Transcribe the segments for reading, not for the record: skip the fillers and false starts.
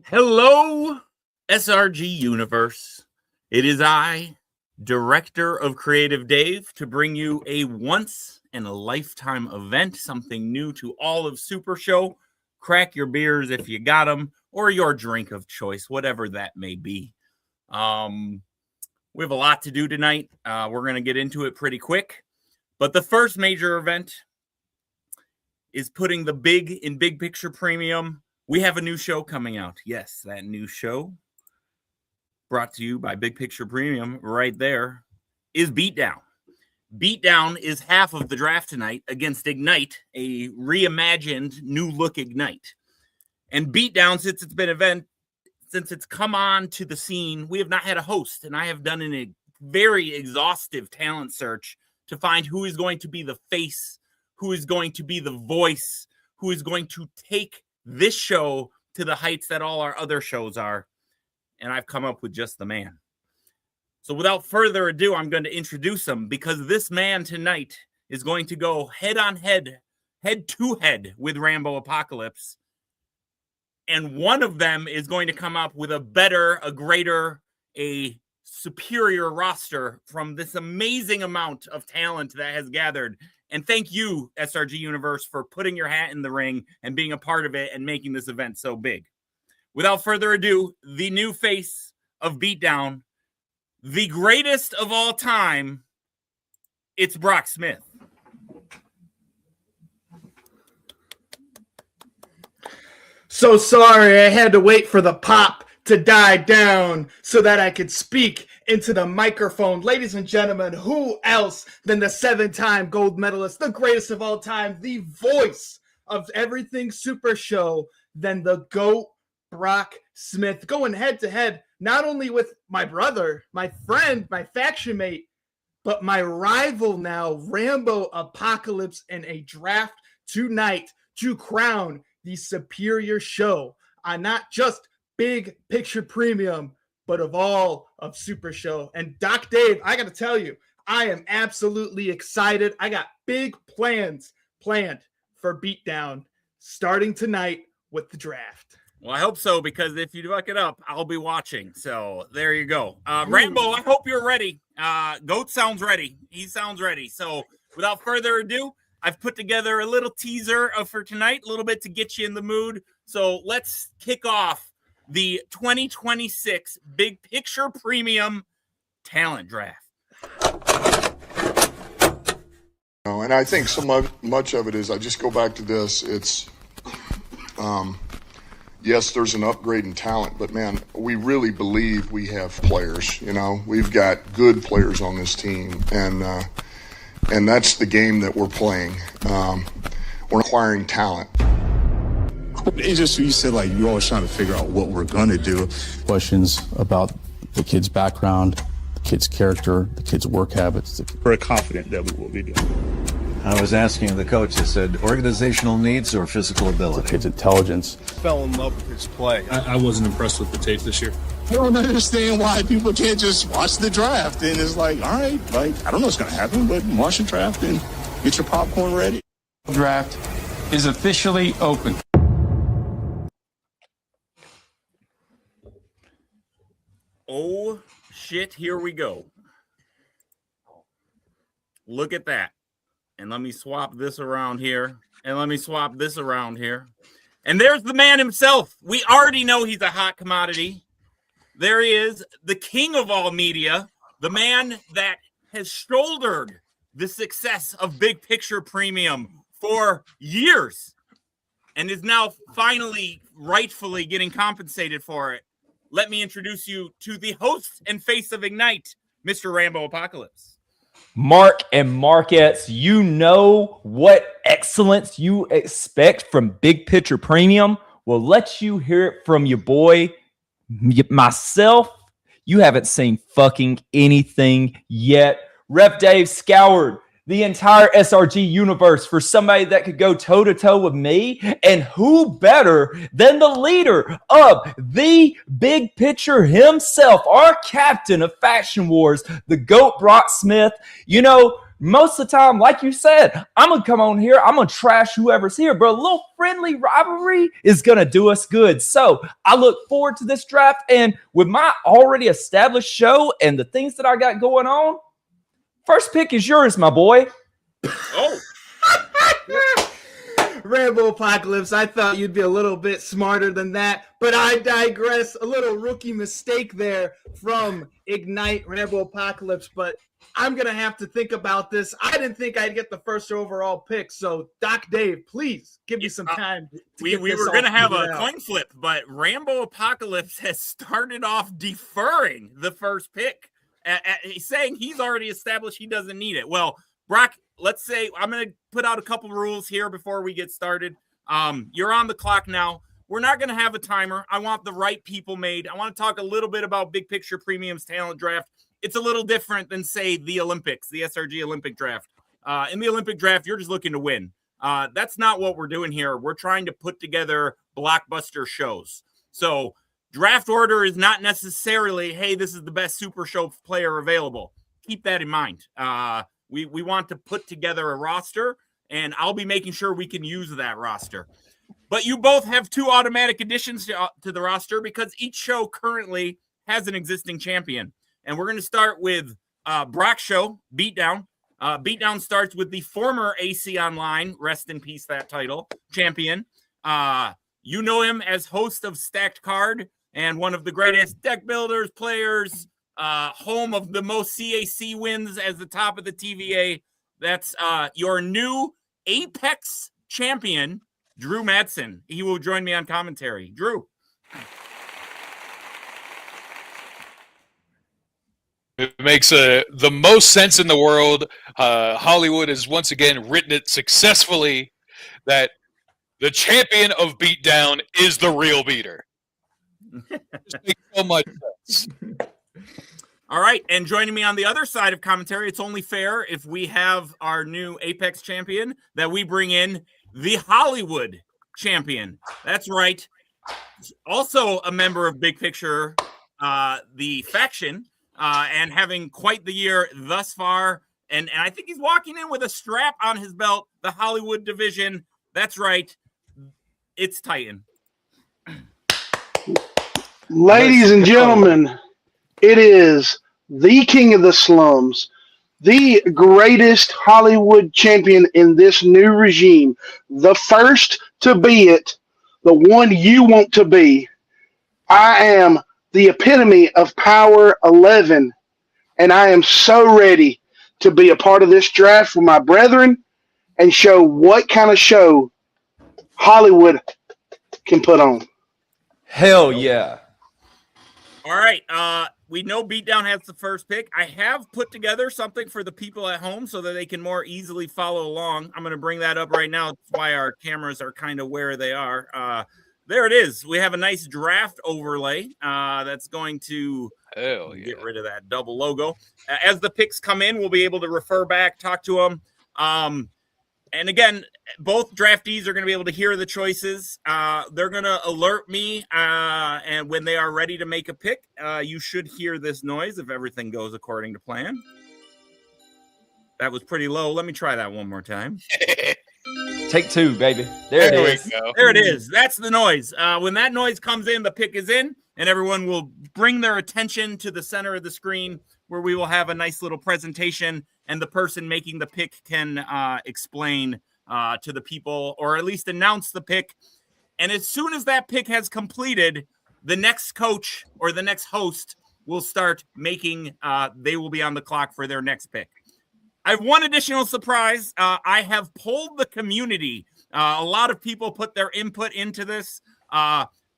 Hello, SRG Universe. It is I, Director of Creative Dave, to bring you a once-in-a-lifetime event, something new to all of Super Show. Crack your beers if you got them, or your drink of choice, whatever that may be. We have a lot to do tonight. We're going to get into it pretty quick. But the first major event is putting the big in Big Picture Premium. We have a new show coming out. Yes, that new show, brought to you by Big Picture Premium right there, is Beatdown. Beatdown is half of the draft tonight against Ignite, a reimagined new look Ignite. And Beatdown, since it's come on to the scene, we have not had a host, and I have done a very exhaustive talent search to find who is going to be the face, who is going to be the voice, who is going to take this show to the heights that all our other shows are. And I've come up with just the man. So without further ado, I'm going to introduce him, because this man tonight is going to go head to head with Rambo Apocalypse. And one of them is going to come up with a better, a greater, a superior roster from this amazing amount of talent that has gathered. And thank you, SRG Universe, for putting your hat in the ring and being a part of it and making this event so big. Without further ado, the new face of Beatdown, the greatest of all time, it's Brock Smith. So sorry, I had to wait for the pop to die down so that I could speak into the microphone. Ladies and gentlemen, who else than the 7-time gold medalist, the greatest of all time, the voice of everything Super Show, than the GOAT, Brock Smith going head to head, not only with my brother, my friend, my faction mate, but my rival now, Rambo Apocalypse, in a draft tonight to crown the superior show on not just Big Picture Premium, but of all of Super Show. And Doc Dave, I got to tell you, I am absolutely excited. I got big plans planned for Beatdown starting tonight with the draft. Well, I hope so, because if you fuck it up, I'll be watching. So there you go. Rambo, I hope you're ready. Goat sounds ready. He sounds ready. So without further ado, I've put together a little teaser for tonight, a little bit to get you in the mood. So let's kick off the 2026 Big Picture Premium Talent Draft. And I think so much of it is, I just go back to this. It's, yes, there's an upgrade in talent, but man, we really believe we have players. We've got good players on this team, and that's the game that we're playing. We're acquiring talent. It's just, you said, like, you're always trying to figure out what we're going to do. Questions about the kid's background, the kid's character, the kid's work habits. Very confident that we will be doing. I was asking the coach, I said, organizational needs or physical ability? The kid's intelligence. Fell in love with his play. I wasn't impressed with the tape this year. I don't understand why people can't just watch the draft and it's like, all right, like, I don't know what's going to happen, but watch the draft and get your popcorn ready. Draft is officially open. Oh, shit, here we go. Look at that. And let me swap this around here. And let me swap this around here. And there's the man himself. We already know he's a hot commodity. There he is, the king of all media, the man that has shouldered the success of Big Picture Premium for years and is now finally, rightfully getting compensated for it. Let me introduce you to the host and face of Ignite, Mr. Rambo Apocalypse. Mark and Markettes, you know what excellence you expect from Big Picture Premium. Well, let you hear it from your boy, myself. You haven't seen fucking anything yet. Rep Dave scoured the entire SRG universe for somebody that could go toe-to-toe with me. And who better than the leader of the Big Picture himself, our captain of Faction Wars, the GOAT Brock Smith. Most of the time, like you said, I'm going to come on here, I'm going to trash whoever's here, but a little friendly rivalry is going to do us good. So I look forward to this draft, and with my already established show and the things that I got going on, first pick is yours, my boy. Oh. Rambo Apocalypse, I thought you'd be a little bit smarter than that, but I digress. A little rookie mistake there from Ignite, Rambo Apocalypse, but I'm going to have to think about this. I didn't think I'd get the first overall pick, so Doc Dave, please give me some time. We were going to have a coin flip, but Rambo Apocalypse has started off deferring the first pick. He's saying he's already established he doesn't need it. Well, Brock, let's say I'm going to put out a couple rules here before we get started. You're on the clock now. We're not going to have a timer. I want the right people made. I want to talk a little bit about Big Picture Premium's talent draft. It's a little different than, say, the Olympics, the SRG Olympic draft. In the Olympic draft, you're just looking to win. That's not what we're doing here. We're trying to put together blockbuster shows. So draft order is not necessarily, hey, this is the best Super Show player available. Keep that in mind. We want to put together a roster, and I'll be making sure we can use that roster. But you both have two automatic additions to the roster because each show currently has an existing champion. And we're going to start with Brock's show, Beatdown. Beatdown starts with the former AC Online, rest in peace that title, champion. You know him as host of Stacked Card and one of the greatest deck builders, players, home of the most CAC wins as the top of the TVA. That's your new Apex champion, Drew Madsen. He will join me on commentary. Drew. It makes the most sense in the world. Hollywood has once again written it successfully that the champion of Beatdown is the real beater. Just makes so much sense. All right, and joining me on the other side of commentary, it's only fair if we have our new Apex champion that we bring in the Hollywood champion. That's right. Also a member of Big Picture, the faction, and having quite the year thus far. And I think he's walking in with a strap on his belt, the Hollywood division. That's right. It's Titan. Ladies and gentlemen, it is the king of the slums, the greatest Hollywood champion in this new regime, the first to be it, the one you want to be. I am the epitome of Power 11, and I am so ready to be a part of this draft with my brethren and show what kind of show Hollywood can put on. Hell yeah. All right. We know Beatdown has the first pick. I have put together something for the people at home so that they can more easily follow along. I'm going to bring that up right now. That's why our cameras are kind of where they are. There it is. We have a nice draft overlay that's going to get rid of that double logo. As the picks come in, we'll be able to refer back, talk to them. And again, both draftees are going to be able to hear the choices. They're going to alert me, and when they are ready to make a pick, you should hear this noise if everything goes according to plan. That was pretty low. Let me try that one more time. Take two, baby. There it is. There it is. That's the noise. When that noise comes in, the pick is in, and everyone will bring their attention to the center of the screen where we will have a nice little presentation, and the person making the pick can explain to the people, or at least announce the pick. And as soon as that pick has completed, the next coach or the next host will start making, they will be on the clock for their next pick. I have one additional surprise. I have polled the community. A lot of people put their input into this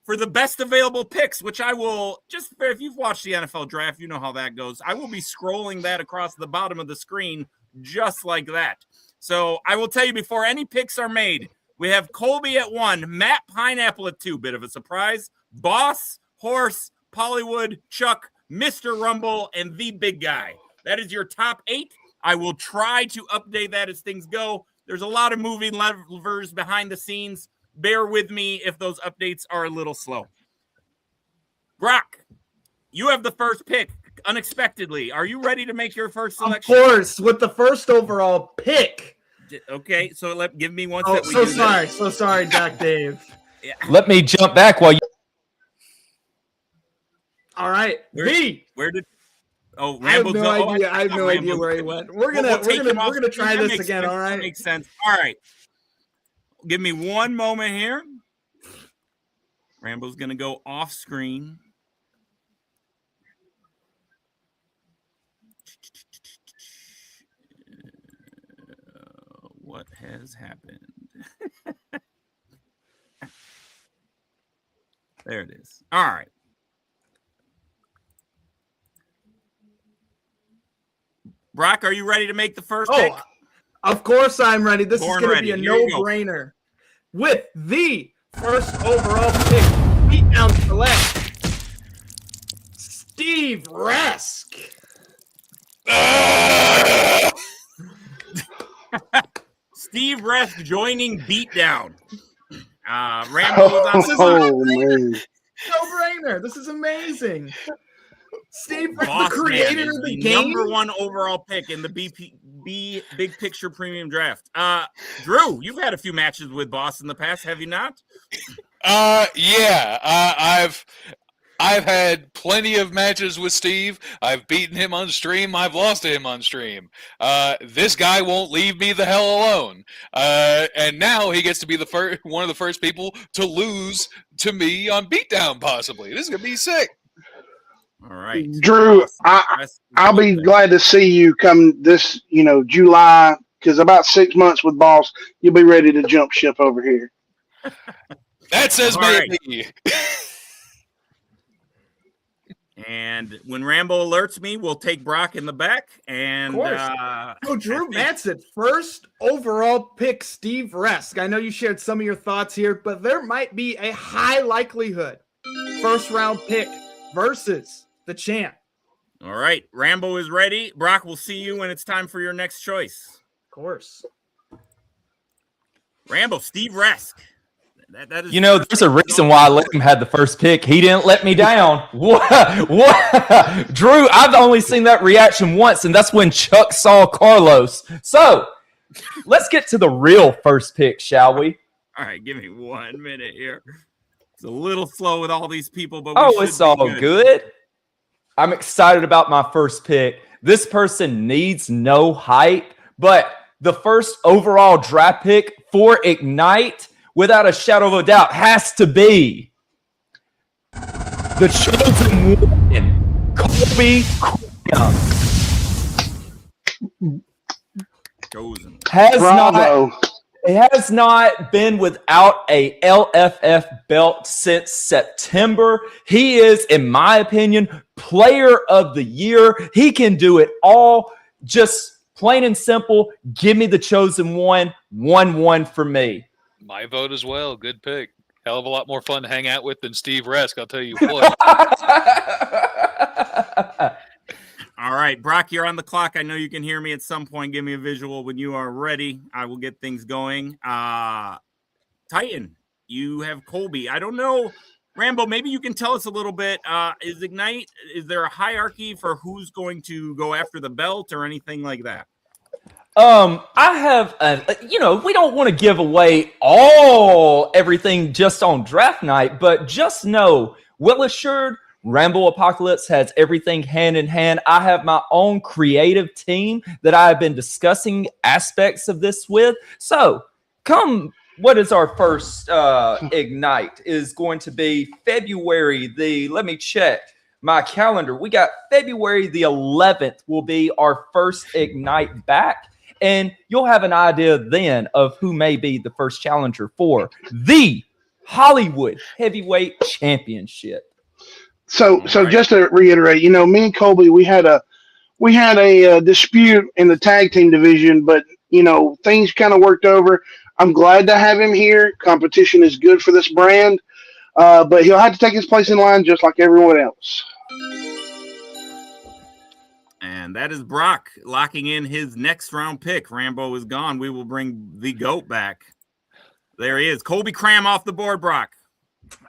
for the best available picks, which I will, just if you've watched the NFL draft, you know how that goes. I will be scrolling that across the bottom of the screen just like that. So I will tell you before any picks are made, we have Colby at 1, Matt Pineapple at 2, bit of a surprise, Boss, Horse, Pollywood, Chuck, Mr. Rumble, and the Big Guy. That is your top 8. I will try to update that as things go. There's a lot of moving levers behind the scenes. Bear with me if those updates are a little slow. Brock, you have the first pick unexpectedly. Are you ready to make your first selection? Of course, with the first overall pick. Okay, so give me one. Oh, so sorry, Doc Dave. Yeah. Let me jump back while you. All right, where did? Oh, I have Rambo's no idea. I have no idea where he went. We're gonna try this again. All right, that makes sense. All right, give me one moment here. Rambo's gonna go off screen. What has happened? There it is. All right. Brock, are you ready to make the first pick? Of course I'm ready. This is going to be a no-brainer. With the first overall pick, Beatdown select Steve Resk. Steve Resk joining Beatdown. Rambo was on No-brainer. This is amazing. Steve Resk, Boss the creator of the game. Number 1 overall pick in the BPP Big Picture Premium Draft. Drew, you've had a few matches with Boss in the past, have you not? Yeah. I've had plenty of matches with Steve. I've beaten him on stream. I've lost to him on stream. This guy won't leave me the hell alone. And now he gets to be one of the first people to lose to me on Beatdown, possibly. This is going to be sick. All right. Drew, I'll be glad to see you come this, July, because about 6 months with Boss, you'll be ready to jump ship over here. That says maybe. And when Rambo alerts me, we'll take Brock in the back. And Drew Matson, first overall pick, Steve Resk. I know you shared some of your thoughts here, but there might be a high likelihood first round pick versus the champ. All right. Rambo is ready. Brock, we'll see you when it's time for your next choice. Of course. Rambo, Steve Resk. That is there's a reason why I let him have the first pick. He didn't let me down. What? Drew, I've only seen that reaction once, and that's when Chuck saw Carlos. So let's get to the real first pick, shall we? All right, give me 1 minute here. It's a little slow with all these people, but it's all good. I'm excited about my first pick. This person needs no hype, but the first overall draft pick for Ignite, without a shadow of a doubt, has to be the chosen one, Colby Cram. Chosen. Has not been without a LFF belt since September. He is, in my opinion, player of the year. He can do it all. Just plain and simple, give me the chosen one. 1-1 for me. My vote as well. Good pick. Hell of a lot more fun to hang out with than Steve Resk, I'll tell you what. All right, Brock, you're on the clock. I know you can hear me at some point. Give me a visual when you are ready. I will get things going. Titan, you have Colby. I don't know. Rambo, maybe you can tell us a little bit. Is Ignite, is there a hierarchy for who's going to go after the belt or anything like that? I have, we don't want to give away everything just on draft night, but just know, well assured, Rambo Apocalypse has everything hand in hand. I have my own creative team that I have been discussing aspects of this with. So what is our first Ignite? Is going to be February let me check my calendar. We got February the 11th will be our first Ignite back. And you'll have an idea then of who may be the first challenger for the Hollywood Heavyweight Championship. So just to reiterate, me and Colby, we had a dispute in the tag team division, but things kind of worked over. I'm glad to have him here. Competition is good for this brand, but he'll have to take his place in line just like everyone else. And that is Brock locking in his next round pick. Rambo is gone. We will bring the GOAT back. There he is. Colby Cram off the board, Brock.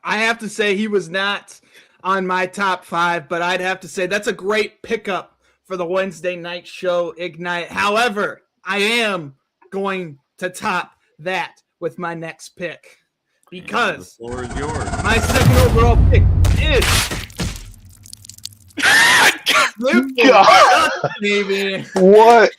I have to say he was not on my top 5, but I'd have to say that's a great pickup for the Wednesday night show Ignite. However, I am going to top that with my next pick because the floor is yours. My second overall pick is God. Baby. What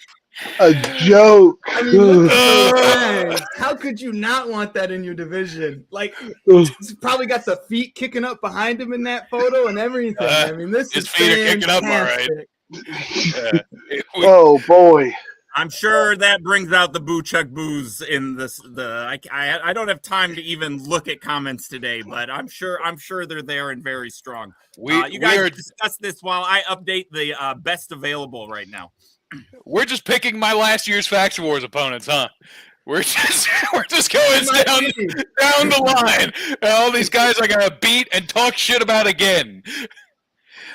a joke. I mean, look at those eyes. How could you not want that in your division? Like, he's probably got the feet kicking up behind him in that photo and everything. I mean, this his is feet are kicking up, all right. Oh, boy. I'm sure that brings out the boo chuck boos in this. I don't have time to even look at comments today, but I'm sure they're there and very strong. You guys discuss this while I update the best available right now. We're just picking my last year's Faction Wars opponents, huh? We're just going down the line. All these guys I gotta beat and talk shit about again.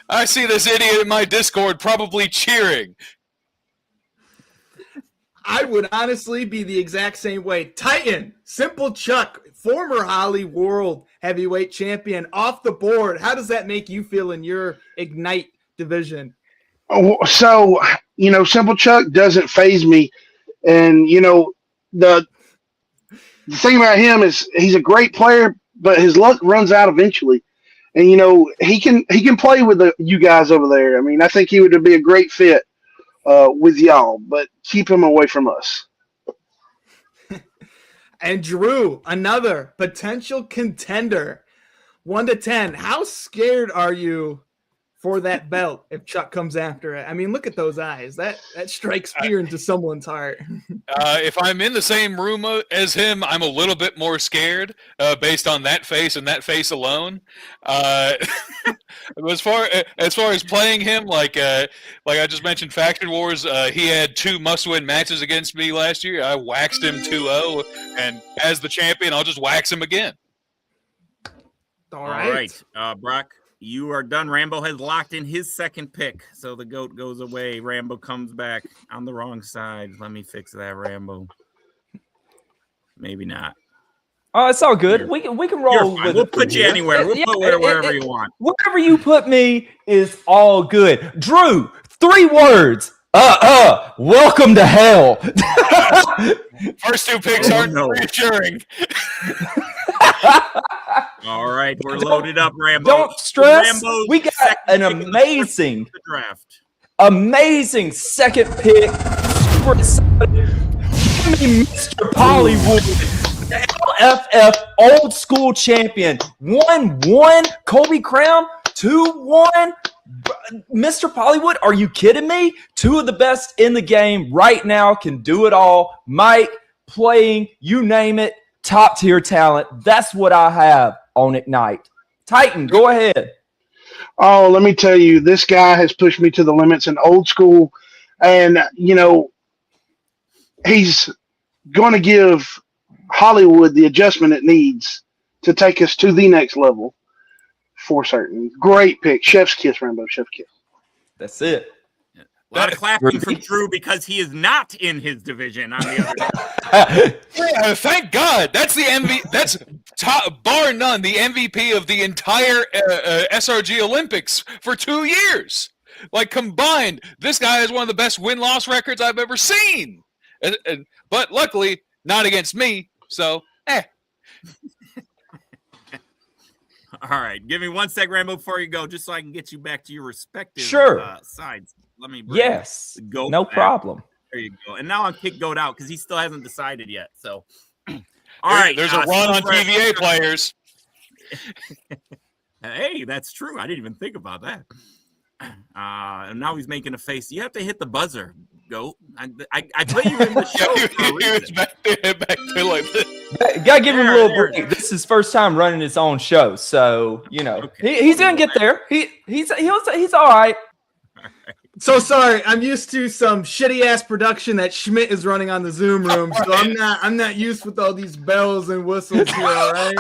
I see this idiot in my Discord probably cheering. I would honestly be the exact same way. Titan, Simple Chuck, former Holly World Heavyweight Champion, off the board. How does that make you feel in your Ignite division? So, Simple Chuck doesn't faze me. And, the thing about him is he's a great player, but his luck runs out eventually. And, he can play with you guys over there. I mean, I think he would be a great fit with y'all, but keep him away from us. And Drew, another potential contender, 1 to 10. How scared are you for that belt if Chuck comes after it? I mean, look at those eyes. That strikes fear into someone's heart. If I'm in the same room as him, I'm a little bit more scared based on that face and that face alone. As far as playing him, like I just mentioned, Faction Wars, he had 2 must-win matches against me last year. I waxed him 2-0, and as the champion, I'll just wax him again. All right. Brock, you are done. Rambo has locked in his second pick, so the goat goes away. Rambo comes back on the wrong side. Let me fix that, Rambo. Maybe not. Oh, it's all good. We can roll with We'll it put you anywhere. We'll put wherever you want. Wherever you put me is all good. Drew, 3 words. Welcome to hell. First 2 picks aren't reassuring. All right, we're loaded up, Rambo. Don't stress. Rambo's We got an amazing second pick. Super excited. Give me Mr. Pollywood, the LFF old school champion. 1-1 Colby Crown, 2-1 Mr. Pollywood. Are you kidding me? 2 of the best in the game right now, can do it all. Mike, playing, you name it, top tier talent. That's what I have on Ignite. Titan, go ahead. Oh, let me tell you, this guy has pushed me to the limits in old school. And, he's going to give Hollywood the adjustment it needs to take us to the next level for certain. Great pick. Chef's kiss, Rambo. Chef's kiss. That's it. A lot of clapping from Drew because he is not in his division on the other Yeah, thank God. That's the MVP. That's bar none the MVP of the entire SRG Olympics for 2 years. Like combined, this guy has one of the best win-loss records I've ever seen. But luckily, not against me. So, All right, give me 1 sec, Rambo, before you go, just so I can get you back to your respective sides. Let me bring the goat no back. Problem. There you go. And now I'll kick goat out because he still hasn't decided yet. So, all right, there's a run on TVA players. Hey, that's true. I didn't even think about that. And now he's making a face. You have to hit the buzzer, goat. I put you in the show. He was back there like this. Gotta give him a little break. This is his first time running his own show, so he's gonna get there. He's all right. So sorry, I'm used to some shitty ass production that Schmidt is running on the Zoom room, so I'm not used with all these bells and whistles here. All right.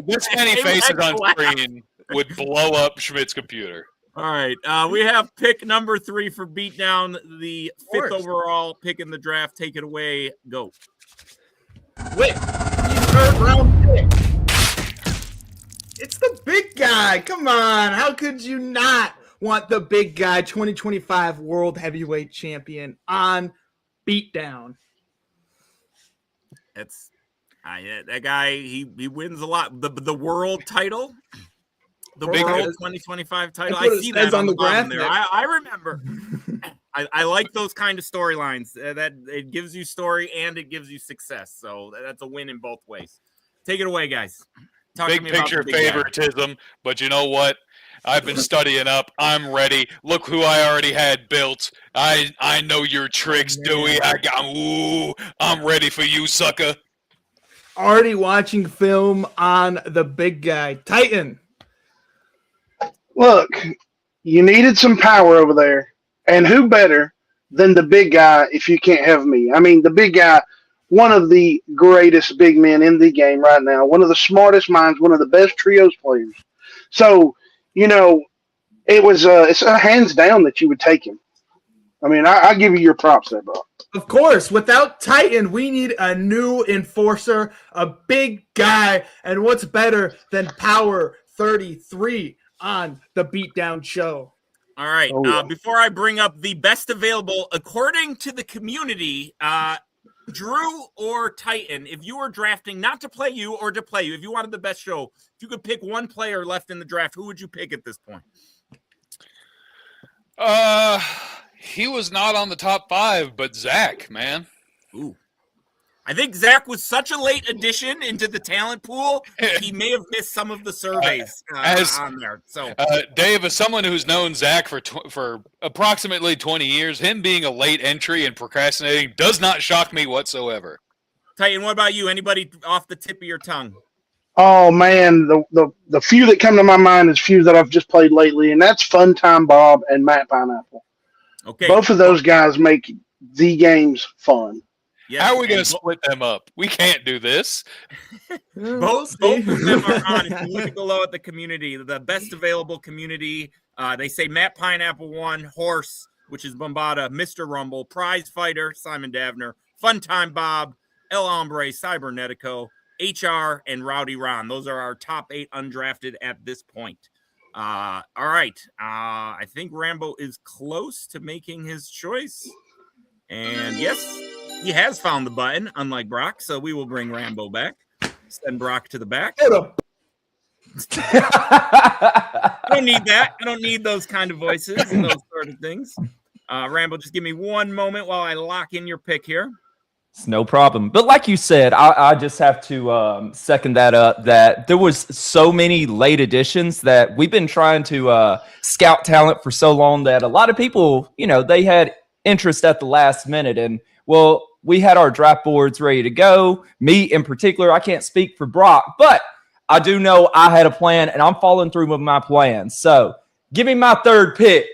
This many faces on screen would blow up Schmidt's computer. All right, we have pick number 3 for Beatdown, the 5th overall pick in the draft. Take it away, go. Wait, third round pick. It's the big guy. Come on, how could you not want the big guy, 2025 World Heavyweight Champion on Beatdown? That's that guy. He wins a lot. The world title. The World 2025 title. I see that on the bottom there. I remember. I like those kind of storylines. That it gives you story and it gives you success. So that's a win in both ways. Take it away, guys. Big picture favoritism, but you know what? I've been studying up. I'm ready. Look who I already had built. I know your tricks, Dewey. I'm ready for you, sucker. Already watching film on the big guy. Titan. Look, you needed some power over there. And who better than the big guy if you can't have me? I mean, the big guy, one of the greatest big men in the game right now, one of the smartest minds, one of the best trios players. So, it's a hands down that you would take him. I mean, I give you your props there, bro. Of course, without Titan, we need a new enforcer, a big guy, and what's better than Power 33 on the Beatdown show? All right. Before I bring up the best available, according to the community, Drew or Titan, if you were drafting not to play you or to play you, if you wanted the best show, if you could pick one player left in the draft, who would you pick at this point? He was not on the top 5, but Zach, man. Ooh. I think Zach was such a late addition into the talent pool, he may have missed some of the surveys on there. So, Dave, as someone who's known Zach for approximately 20 years, him being a late entry and procrastinating does not shock me whatsoever. Titan, what about you? Anybody off the tip of your tongue? Oh, man, the few that come to my mind is few that I've just played lately, and that's Funtime Bob and Matt Pineapple. Okay. Both of those guys make the games fun. Yes, How are we going and to split them up? We can't do this. both of them are on. If you look below at the community, the best available community, they say Matt Pineapple 1, Horse, which is Bombada, Mr. Rumble, Prize Fighter, Simon Davner, Funtime Bob, El Hombre, Cybernetico, HR, and Rowdy Ron. Those are our top 8 undrafted at this point. All right. I think Rambo is close to making his choice. And yes, he has found the button, unlike Brock. So we will bring Rambo back. Send Brock to the back. I don't need that. I don't need those kind of voices and those sort of things. Rambo, just give me one moment while I lock in your pick here. It's no problem. But like you said, I just have to second that up, that there was so many late additions that we've been trying to scout talent for so long that a lot of people, they had interest at the last minute. And, well, we had our draft boards ready to go. Me in particular, I can't speak for Brock, but I do know I had a plan, and I'm following through with my plan. So give me my third pick.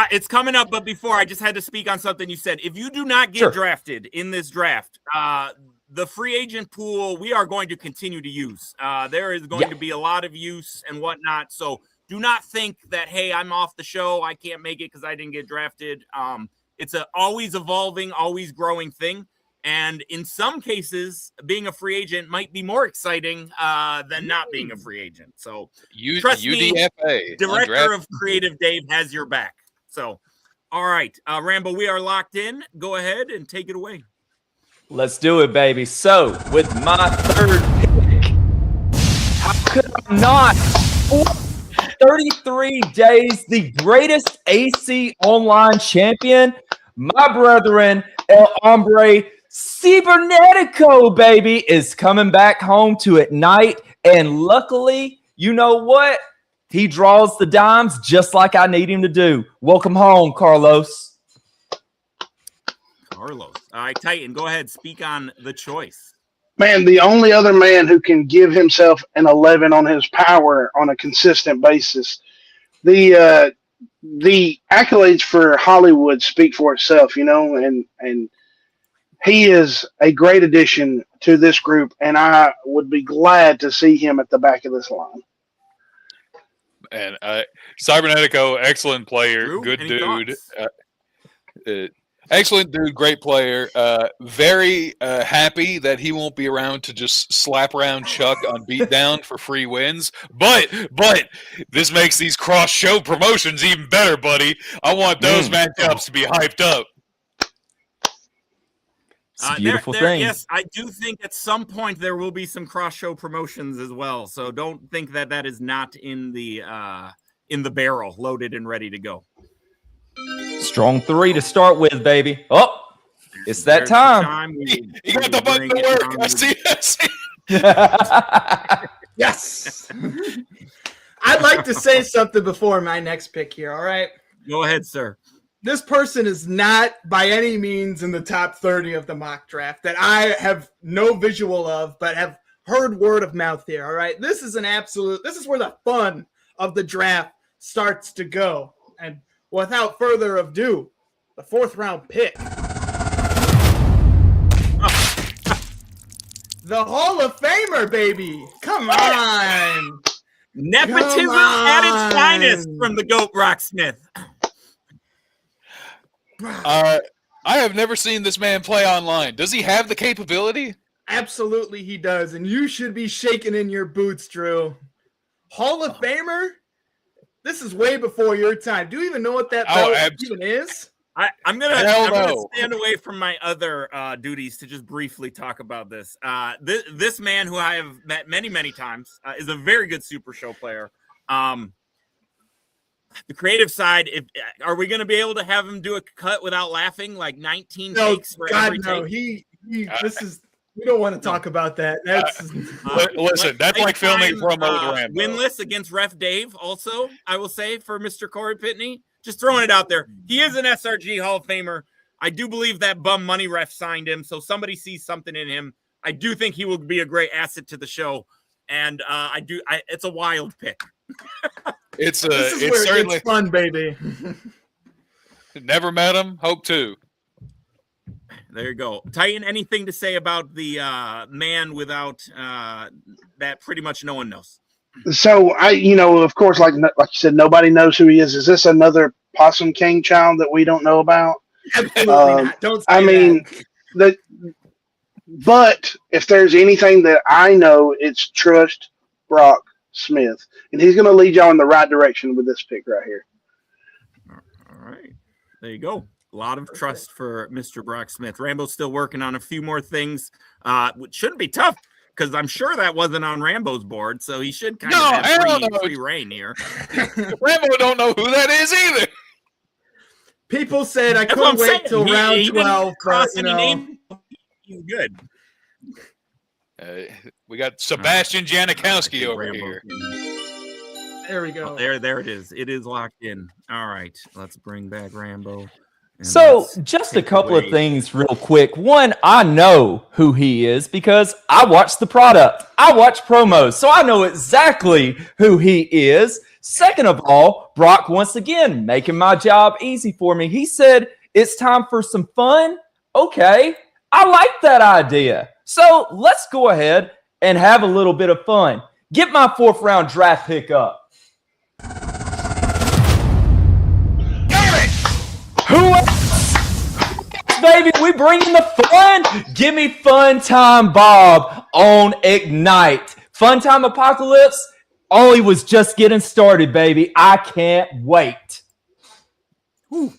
It's coming up, but before, I just had to speak on something you said. If you do not get drafted in this draft, the free agent pool we are going to continue to use. There is going to be a lot of use and whatnot. So do not think that, hey, I'm off the show, I can't make it because I didn't get drafted. It's a always evolving, always growing thing. And in some cases, being a free agent might be more exciting than not being a free agent. So trust me, Director of Creative Dave has your back. So, all right, Rambo, we are locked in. Go ahead and take it away. Let's do it, baby. So, with my third pick, how could I not? 33 days, the greatest AC online champion, my brethren, El Hombre, Cybernetico, baby, is coming back home to Ignite. And luckily, you know what? He draws the dimes just like I need him to do. Welcome home, Carlos. All right, Titan, go ahead. Speak on the choice. Man, the only other man who can give himself an 11 on his power on a consistent basis. The accolades for Hollywood speak for itself, and he is a great addition to this group, and I would be glad to see him at the back of this line. And Cybernetico, excellent player, Drew, good any dude. Excellent dude, great player. Very happy that he won't be around to just slap around Chuck on Beatdown for free wins. But this makes these cross-show promotions even better, buddy. I want those matchups to be hyped up. It's a beautiful thing. Yes, I do think at some point there will be some cross-show promotions as well. So don't think that is not in the barrel, loaded and ready to go. Strong 3 to start with, baby. Oh, it's that time. You got the button to work. I see. Yes. I'd like to say something before my next pick here, all right? Go ahead, sir. This person is not by any means in the top 30 of the mock draft that I have no visual of, but have heard word of mouth here, all right? This is where the fun of the draft starts to go. And without further ado, the 4th round pick. The Hall of Famer, baby. Come on. Nepotism at its finest from the GOAT Brock Smith. I have never seen this man play online. Does he have the capability? Absolutely he does, and you should be shaking in your boots, Drew. Hall of Famer? This is way before your time. Do you even know what that belt even is? I'm gonna stand away from my other duties to just briefly talk about this. This man, who I have met many, many times, is a very good Super Show player. The creative side, are we going to be able to have him do a cut without laughing, like 19 takes for every take? We don't want to talk about that. Listen, that's like filming promo with Rambo. Winless against Ref Dave, also, I will say, for Mr. Corey Pitney. Just throwing it out there. He is an SRG Hall of Famer. I do believe that bum money ref signed him, so somebody sees something in him. I do think he will be a great asset to the show, and it's a wild pick. It's certainly fun, baby. Never met him. Hope to. There you go. Titan, anything to say about the man without that pretty much no one knows? So of course, like you said, nobody knows who he is. Is this another Possum King child that we don't know about? Absolutely not. Don't say I mean, that. But if there's anything that I know, it's trust Brock Smith, and he's going to lead y'all in the right direction with this pick right here. All right, there you go. A lot of trust for Mr. Brock Smith. Rambo's still working on a few more things, which shouldn't be tough because I'm sure that wasn't on Rambo's board, so he should kind of have free reign here. Rambo don't know who that is either. People said I couldn't wait till round 12. Cross any name. He's good. We got Sebastian Janikowski over here. There we go. There it is. It is locked in. All right, let's bring back Rambo. So just a couple of things real quick. One, I know who he is because I watch the product. I watch promos, so I know exactly who he is. Second of all, Brock, once again, making my job easy for me. He said, it's time for some fun. Okay, I like that idea. So let's go ahead and have a little bit of fun. Get my 4th round draft pick up. Who else? Baby, we bringing the fun. Give me Fun Time Bob on Ignite. Fun Time Apocalypse only was just getting started, baby. I can't wait. Whew.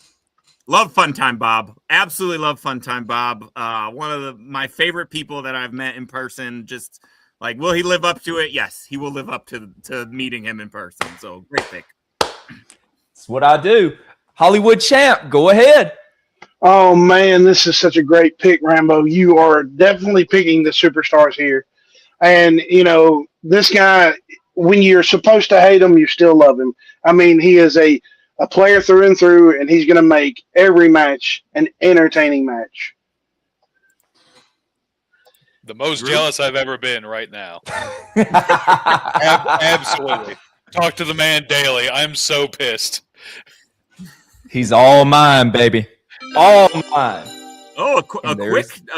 Love Fun Time Bob. Absolutely love Fun Time Bob. One of my favorite people that I've met in person. Just like, will he live up to it? Yes, he will live up to meeting him in person. So great pick. That's what I do. Hollywood champ, go ahead. Oh, man, this is such a great pick, Rambo. You are definitely picking the superstars here. And, this guy, when you're supposed to hate him, you still love him. I mean, he is a player through and through, and he's going to make every match an entertaining match. The most jealous I've ever been right now. Absolutely. Talk to the man daily. I'm so pissed. He's all mine, baby. All mine. Oh, a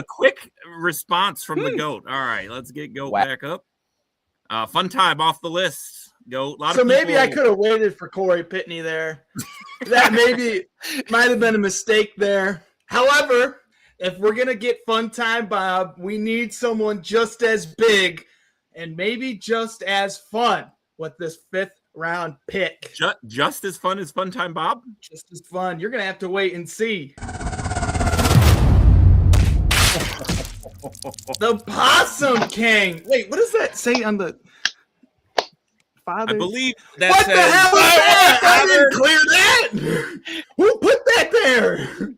quick response from the GOAT. All right, let's get GOAT back up. Fun Time off the list. GOAT. Maybe I could have waited for Corey Pitney there. That maybe might have been a mistake there. However, if we're going to get Fun Time Bob, we need someone just as big and maybe just as fun with this 5th round pick. Just as fun as Fun Time Bob? Just as fun. You're going to have to wait and see. The Possum King. Wait, what does that say on the father? I believe that what says, the hell is that? I didn't clear that. Who put that there?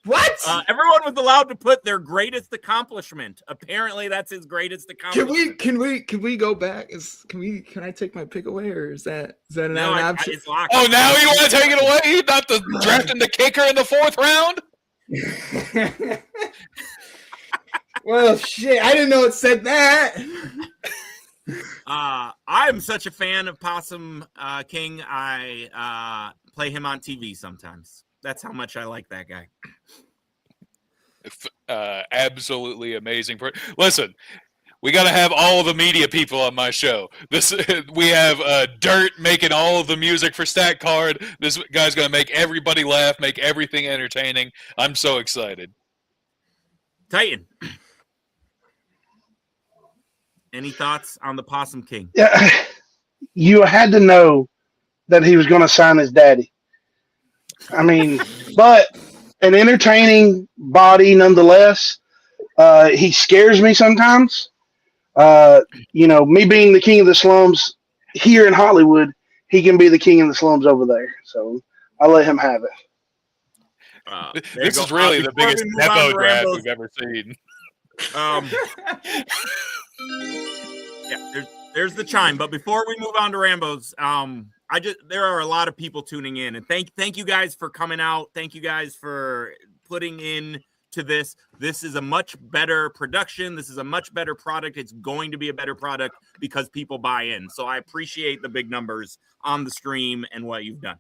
What? Everyone was allowed to put their greatest accomplishment. Apparently, that's his greatest accomplishment. Can we go back? Can I take my pick away, or is that an option? It's locked. Oh, now you want to take it away? Not drafting the kicker in the 4th round? Well, shit, I didn't know it said that. I'm such a fan of Possum King. I play him on TV sometimes. That's how much I like that guy. Absolutely amazing. Listen, we got to have all the media people on my show. We have Dirt making all of the music for Stat Card. This guy's going to make everybody laugh, make everything entertaining. I'm so excited. Titan. Any thoughts on the Possum King? Yeah, you had to know that he was going to sign his daddy. I mean, but an entertaining body nonetheless. He scares me sometimes. Me being the king of the slums here in Hollywood, he can be the king of the slums over there. So I'll let him have it. This is really the biggest Nepo draft we've ever seen. Yeah, there's the chime. But before we move on to Rambo's, there are a lot of people tuning in, and thank you guys for coming out. Thank you guys for putting in to this. This is a much better production. This is a much better product. It's going to be a better product because people buy in. So I appreciate the big numbers on the stream and what you've done.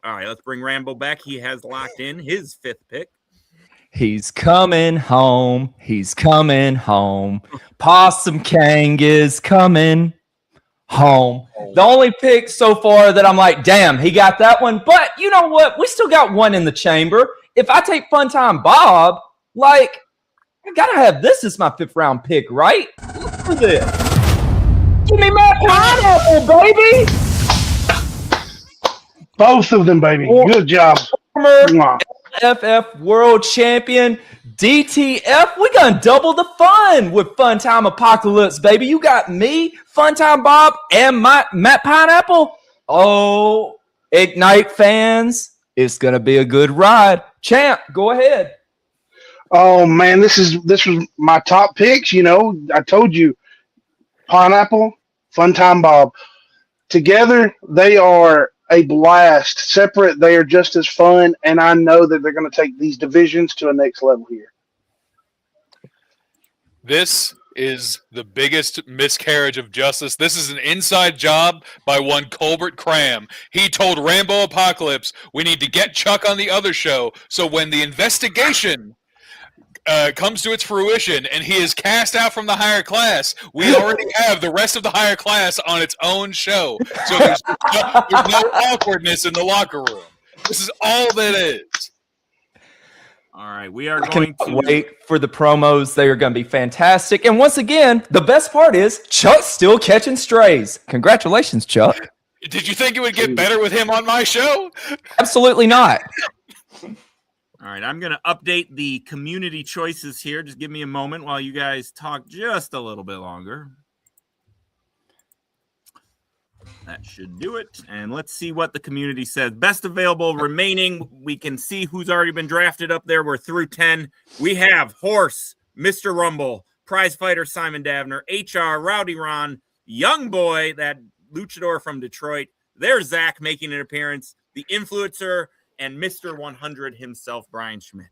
All right, let's bring Rambo back. He has locked in his 5th pick. He's coming home. He's coming home. Possum Kang is coming home. The only pick so far that I'm like, damn, he got that one. But you know what? We still got one in the chamber. If I take Funtime Bob, like, I gotta have this as my 5th round pick, right? Look for this. Give me my pineapple, baby. Both of them, baby. Good job. Former FF World Champion DTF. We're gonna double the fun with Funtime Apocalypse, baby. You got me, Funtime Bob, and Matt Pineapple. Oh, Ignite fans, it's gonna be a good ride. Champ, go ahead. Oh man, this was my top picks. You know, I told you, Pineapple, Funtime Bob. Together, they are a blast. Separate, they are just as fun, and I know that they're going to take these divisions to a next level here. This is the biggest miscarriage of justice. This is an inside job by one Colbert Cram. He told Rambo Apocalypse, we need to get Chuck on the other show, so when the investigation comes to its fruition and he is cast out from the higher class, we already have the rest of the higher class on its own show. So there's no awkwardness in the locker room. This is all that is. All right, we are I going can't to wait for the promos. They are going to be fantastic. And once again, the best part is Chuck's still catching strays. Congratulations, Chuck. Did you think it would get better with him on my show? Absolutely not. All right, I'm going to update the community choices here. Just give me a moment while you guys talk just a little bit longer. That should do it. And let's see what the community says. Best available remaining. We can see who's already been drafted up there. We're through 10. We have Horse, Mr. Rumble, Prize Fighter Simon Davner, HR, Rowdy Ron, Young Boy, that luchador from Detroit. There's Zach making an appearance. The Influencer, and Mr. 100 himself, Brian Schmidt.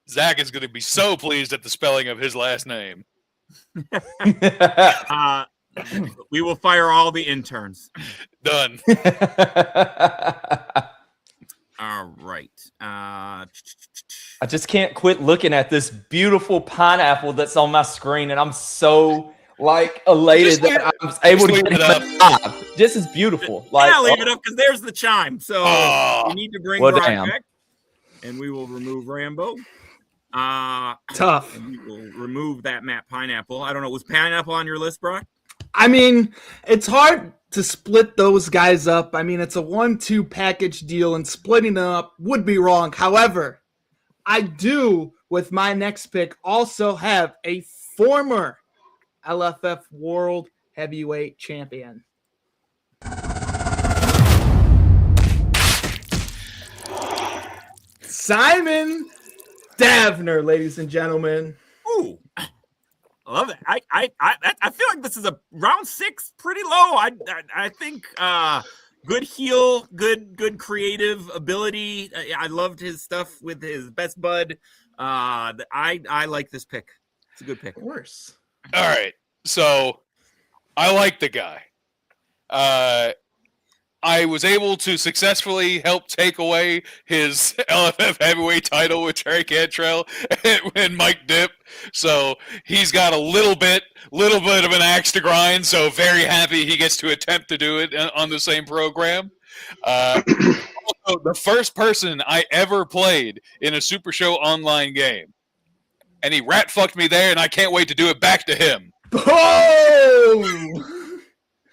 Zach is going to be so pleased at the spelling of his last name. We will fire all the interns. Done. All right. I just can't quit looking at this beautiful pineapple that's on my screen, and I'm so elated that I was able to get it up. This is beautiful. Leave it up because there's the chime. So we need to bring Brian back, and we will remove Rambo. Tough. And we will remove that Matt Pineapple. I don't know. Was Pineapple on your list, Brock? I mean, it's hard to split those guys up. I mean, it's a 1-2 package deal, and splitting them up would be wrong. However, I do, with my next pick, also have a former LFF World Heavyweight Champion. Simon Davner, ladies and gentlemen. Ooh, I love it. I feel like this is a round 6, pretty low. I think good heel, good creative ability. I loved his stuff with his best bud. I like this pick. It's a good pick. Worse. All right, so I like the guy. I was able to successfully help take away his LFF heavyweight title with Terry Cantrell and Mike Dip. So he's got a little bit of an axe to grind. So very happy he gets to attempt to do it on the same program. Also, the first person I ever played in a Super Show online game. And he rat fucked me there, and I can't wait to do it back to him. Oh!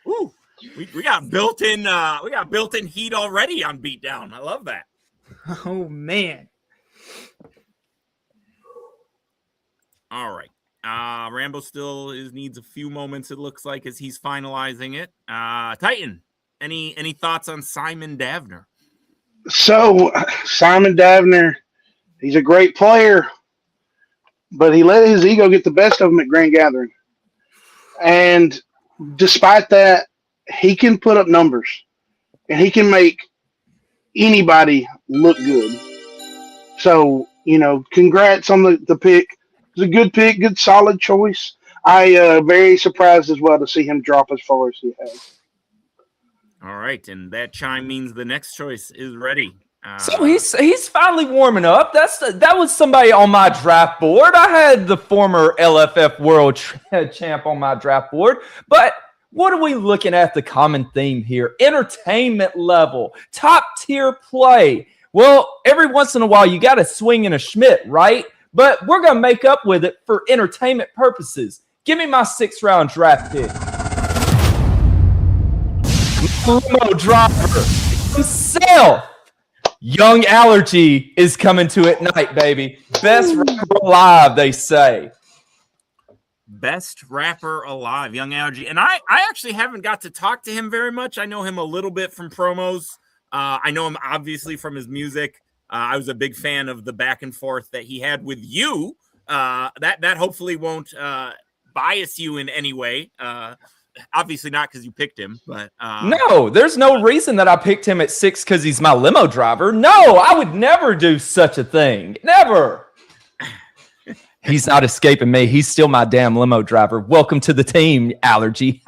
Ooh, we got built-in heat already on Beatdown. I love that. Oh man! All right, Rambo still needs a few moments. It looks like as he's finalizing it. Titan, any thoughts on Simon Davner? So Simon Davner, he's a great player. But he let his ego get the best of him at Grand Gathering. And despite that, he can put up numbers. And he can make anybody look good. So, congrats on the pick. It's a good pick, good solid choice. I very surprised as well to see him drop as far as he has. All right, and that chime means the next choice is ready. So he's finally warming up. That was somebody on my draft board. I had the former LFF World Champ on my draft board. But what are we looking at? The common theme here: entertainment level, top tier play. Well, every once in a while you got to swing in a Schmidt, right? But we're gonna make up with it for entertainment purposes. Give me my 6th round draft pick. Limo driver himself. Young Allergy is coming to Ignite, baby. Best rapper alive, they say. Best rapper alive, Young Allergy. And I actually haven't got to talk to him very much. I know him a little bit from promos. I know him obviously from his music. I was a big fan of the back and forth that he had with you. That hopefully won't bias you in any way. Obviously not because you picked him, but no, there's no reason that I picked him at 6 because he's my limo driver. No, I would never do such a thing. Never. He's not escaping me. He's still my damn limo driver. Welcome to the team, Allergy.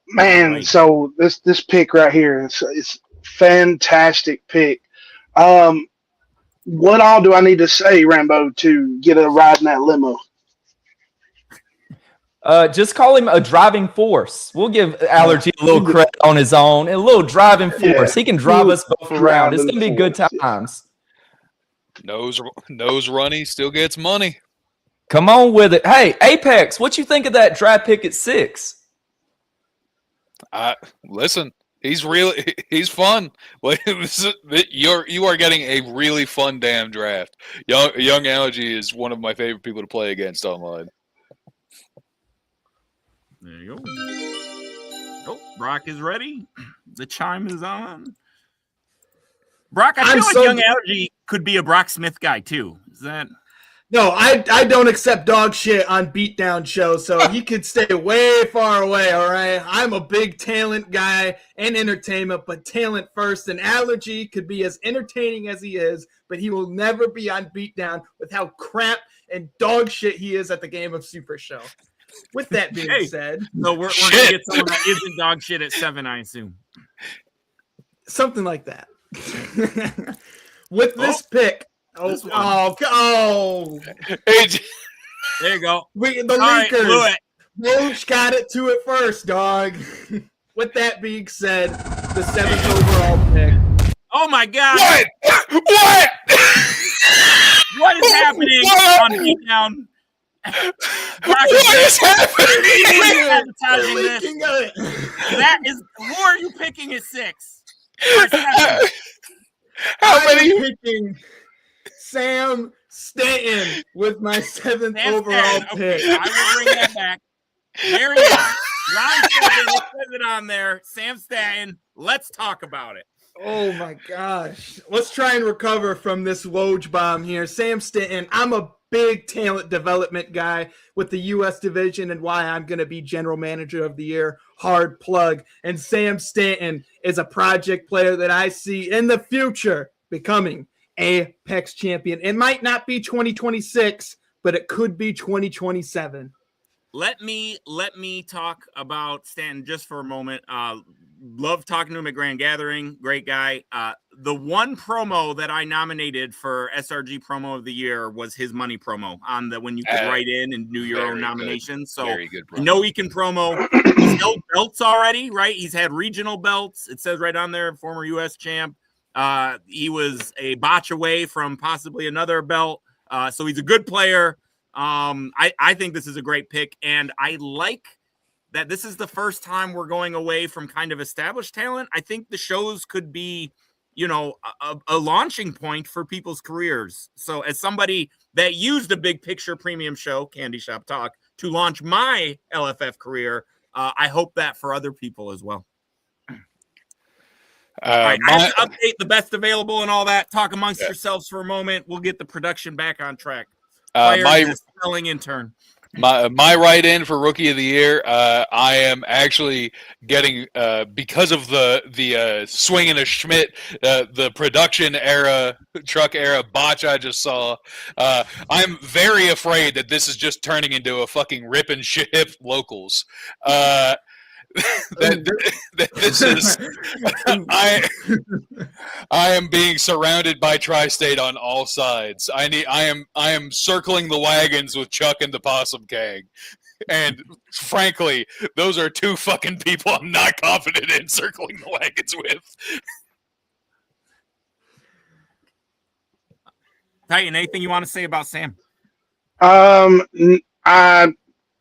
Man, so this pick right here it's fantastic pick. What all do I need to say, Rambo, to get a ride in that limo? Just call him a driving force. We'll give Allergy a little credit on his own. A little driving force. Yeah. He can drive us both around. It's going to be good times. Nose runny still gets money. Come on with it. Hey, Apex, what you think of that draft pick at 6? Listen. He's fun. You are getting a really fun damn draft. Young Allergy is one of my favorite people to play against online. There you go. Oh, Brock is ready. The chime is on. Brock, I feel like Young Allergy could be a Brock Smith guy too. Is that? No, I don't accept dog shit on beatdown shows, so he could stay way far away, all right? I'm a big talent guy and entertainment, but talent first. And Allergy could be as entertaining as he is, but he will never be on beatdown with how crap and dog shit he is at the Game of Super Show. With that being said. So we're going to get someone that isn't dog shit at 7, I assume. Something like that. With this pick. There you go. The leakers. Woj got it to it first, dog. With that being said, the 7th overall pick. Oh my God! What? What is happening on Beatdown? What is happening? That is. Who are you picking at 6? How many? Picking Sam Stanton with my 7th overall pick. I will bring that back. There he is. Round 7, it says it on there. Sam Stanton. Let's talk about it. Oh my gosh. Let's try and recover from this Woj bomb here. Sam Stanton, I'm a big talent development guy with the U.S. division and why I'm going to be general manager of the year. Hard plug. And Sam Stanton is a project player that I see in the future becoming Apex champion. It might not be 2026, but it could be 2027. Let me talk about Stanton just for a moment. Love talking to him at Grand Gathering. Great guy. The one promo that I nominated for SRG Promo of the Year was his money promo on the when you could write in and do your own nominations. So very good promo. I know he can promo. He's held belts already, right? He's had regional belts. It says right on there, former U.S. champ. He was a botch away from possibly another belt. So he's a good player. I think this is a great pick, and I like that this is the first time we're going away from kind of established talent. I think the shows could be, a launching point for people's careers. So as somebody that used a big picture premium show, Candy Shop Talk, to launch my LFF career, I hope that for other people as well. All right, I have to update the best available and all that. Talk amongst yourselves for a moment. We'll get the production back on track. My spelling intern. My write-in for Rookie of the Year, I am actually getting because of the swinging a Schmidt, the production era, truck era botch I just saw. I'm very afraid that this is just turning into a fucking rip and ship locals. that this is I am being surrounded by Tri-State on all sides. I am circling the wagons with Chuck and the Possum Gang. And frankly, those are two fucking people I'm not confident in circling the wagons with. Titan, anything you want to say about Sam?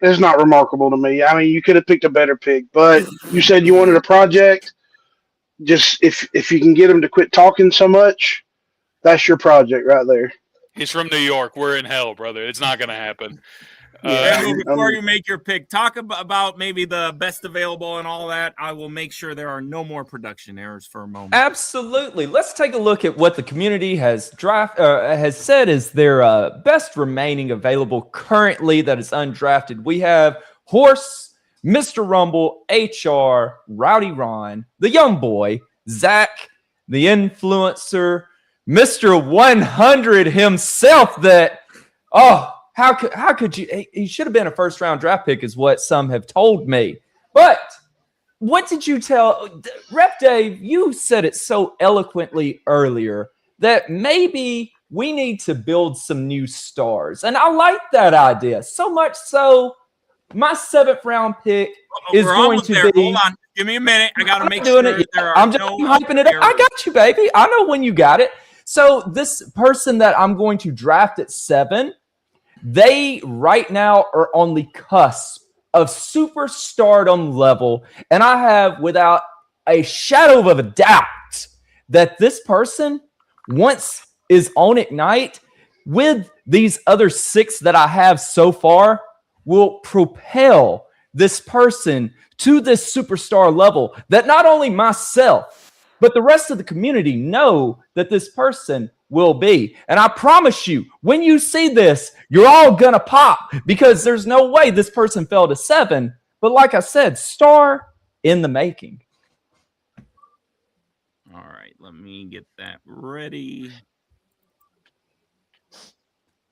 It's not remarkable to me. I mean, you could have picked a better pick, but you said you wanted a project. Just if you can get him to quit talking so much, that's your project right there. He's from New York. We're in hell, brother. It's not going to happen. Before you make your pick, talk about maybe the best available and all that. I will make sure there are no more production errors for a moment. Absolutely. Let's take a look at what the community has said is their best remaining available currently that is undrafted. We have Horse, Mr. Rumble, HR, Rowdy Ron, the Young Boy, Zach, the Influencer, Mr. 100 himself. How could you? He should have been a first-round draft pick, is what some have told me. But what did you tell Rep Dave? You said it so eloquently earlier that maybe we need to build some new stars, and I like that idea so much. So my 7th-round pick is going to be. Hold on, give me a minute. I got to make doing sure it. there are I'm just hyping it up. I got you, baby. I know when you got it. So this person that I'm going to draft at 7. They right now are on the cusp of superstardom level. And I have, without a shadow of a doubt, that this person, once is on Ignite, with these other 6 that I have so far, will propel this person to this superstar level that not only myself, but the rest of the community know that this person will be. And I promise you, when you see this, you're all gonna pop, because there's no way this person fell to 7. But like I said, star in the making. All right, let me get that ready.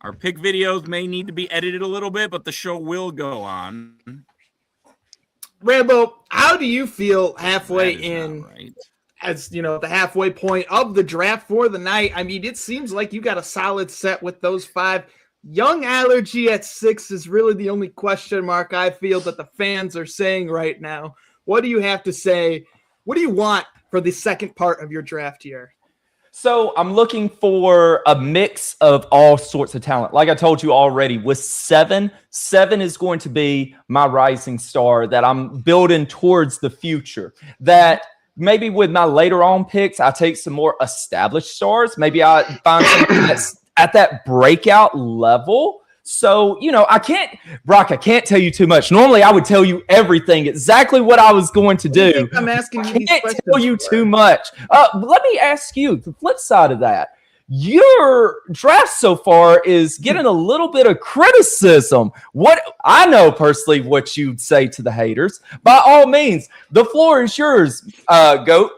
Our pick videos may need to be edited a little bit, but the show will go on. Rambo, how do you feel halfway in? Right. As you know, the halfway point of the draft for the night? I mean, it seems like you got a solid set with those 5. Young Allergy at 6 is really the only question mark I feel that the fans are saying right now. What do you have to say? What do you want for the second part of your draft here? So I'm looking for a mix of all sorts of talent. Like I told you already, with 7 is going to be my rising star that I'm building towards the future. That maybe with my later on picks, I take some more established stars. Maybe I find something that's at that breakout level. So, I can't tell you too much. Normally, I would tell you everything, exactly what I was going to do. I'm asking you. I can't tell you too much. Let me ask you the flip side of that. Your draft so far is getting a little bit of criticism. What I know personally, what you'd say to the haters. By all means, the floor is yours, Goat.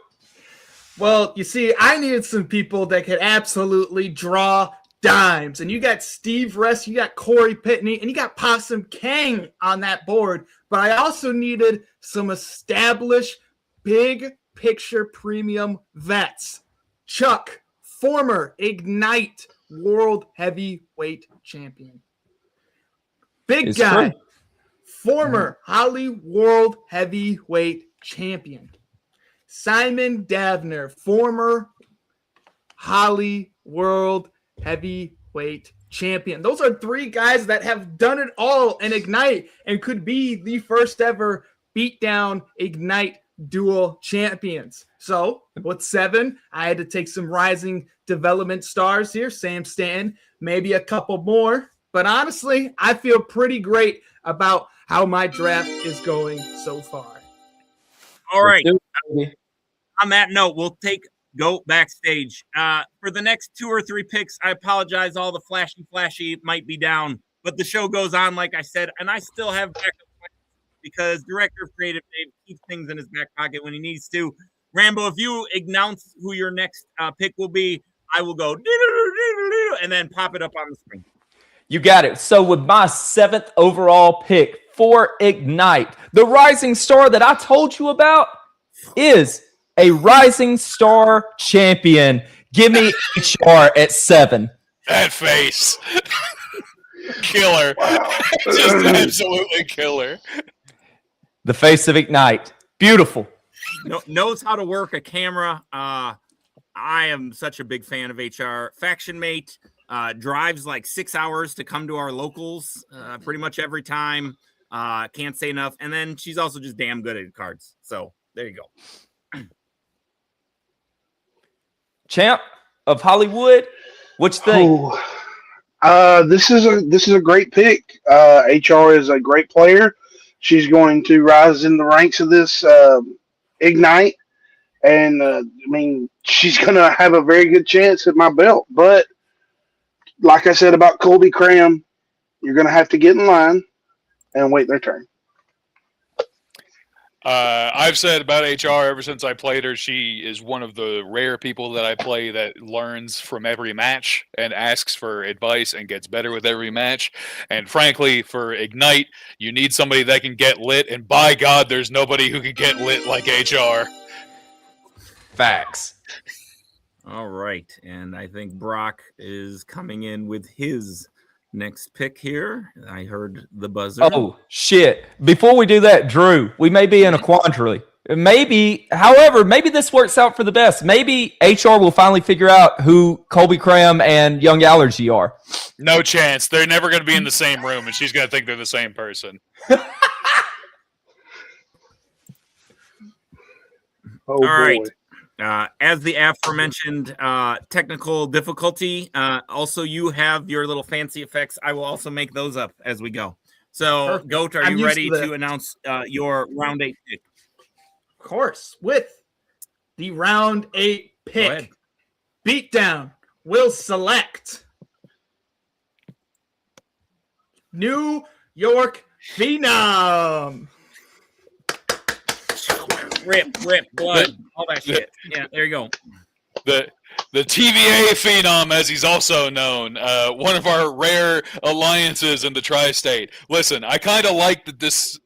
Well, you see, I needed some people that could absolutely draw dimes. And you got Steve Rest, you got Corey Pitney, and you got Possum Kang on that board. But I also needed some established big picture premium vets. Chuck, former Ignite World Heavyweight Champion. Big guy, former Holly World Heavyweight Champion. Simon Davner, former Holly World Heavyweight Champion. Those are 3 guys that have done it all in Ignite and could be the first ever Beatdown Ignite dual champions. So with 7, I had to take some rising development stars here. Sam Stanton, maybe a couple more. But honestly, I feel pretty great about how my draft is going so far. All right. On that note, we'll take Goat backstage. For the next 2 or 3 picks, I apologize. All the flashy might be down. But the show goes on, like I said, and I still have backup because Director of Creative Dave keeps things in his back pocket when he needs to. Rambo, if you announce who your next pick will be, I will go and then pop it up on the screen. You got it. So with my 7th overall pick, for Ignite. The rising star that I told you about is a rising star champion. Give me HR at 7. That face. Killer. Just absolutely killer. The face of Ignite. Beautiful. Knows how to work a camera. I am such a big fan of HR. Faction mate. Drives like 6 hours to come to our locals pretty much every time. Can't say enough. And then she's also just damn good at cards. So there you go. Champ of Hollywood, what you think? This is a great pick. HR is a great player. She's going to rise in the ranks of this Ignite, and I mean, she's going to have a very good chance at my belt. But like I said about Colby Cram, you're going to have to get in line and wait their turn. I've said about HR ever since I played her, she is one of the rare people that I play that learns from every match and asks for advice and gets better with every match. And frankly, for Ignite, you need somebody that can get lit, and by God, there's nobody who can get lit like HR. Facts. All right, and I think Brock is coming in with his next pick here. I heard the buzzer. Oh, shit. Before we do that, Drew, we may be in a quandary. However, maybe this works out for the best. Maybe HR will finally figure out who Colby Cram and Young Allergy are. No chance. They're never going to be in the same room, and she's going to think they're the same person. All right. As the aforementioned technical difficulty, also you have your little fancy effects. I will also make those up as we go. So, Perfect. Goat, are you ready to announce your round 8 pick? Of course, with the round 8 pick, Beatdown will select New York Phenom. Rip, blood, all that shit. Yeah, there you go. The TVA Phenom, as he's also known, one of our rare alliances in the tri-state. Listen, I kind of like this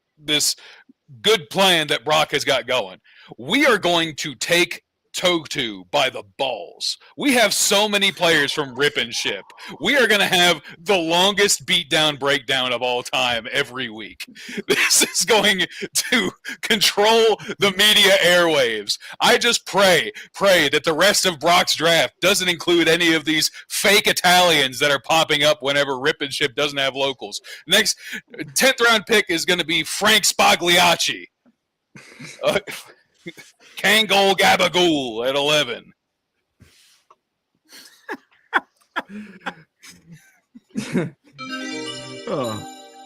good plan that Brock has got going. We are going to take Totu by the balls. We have so many players from Rip and Ship. We are going to have the longest beatdown breakdown of all time every week. This is going to control the media airwaves. I just pray that the rest of Brock's draft doesn't include any of these fake Italians that are popping up whenever Rip and Ship doesn't have locals. Next 10th round pick is going to be Frank Spagliacci. Kangol Gabagool at 11.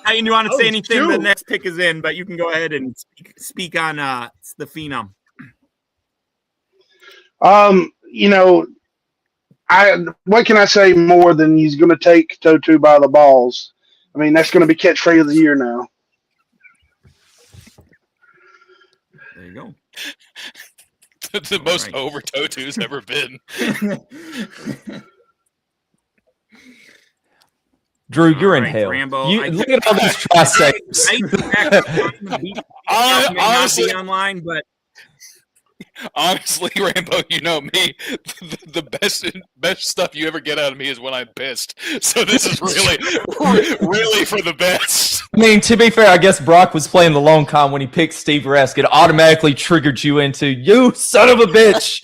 I didn't want to say anything. The next pick is in, but you can go ahead and speak on the Phenom. What can I say more than he's going to take Totu by the balls? I mean, that's going to be catchphrase of the year now. There you go. The most over Totu's ever been. Drew, you're in hell. Rambo, look at all these tri-states. Honestly, online, but honestly, Rambo, you know me. The best stuff you ever get out of me is when I'm pissed. So this is really for the best. I mean, to be fair, I guess Brock was playing the long con when he picked Steve Resk. It automatically triggered you into, you son of a bitch.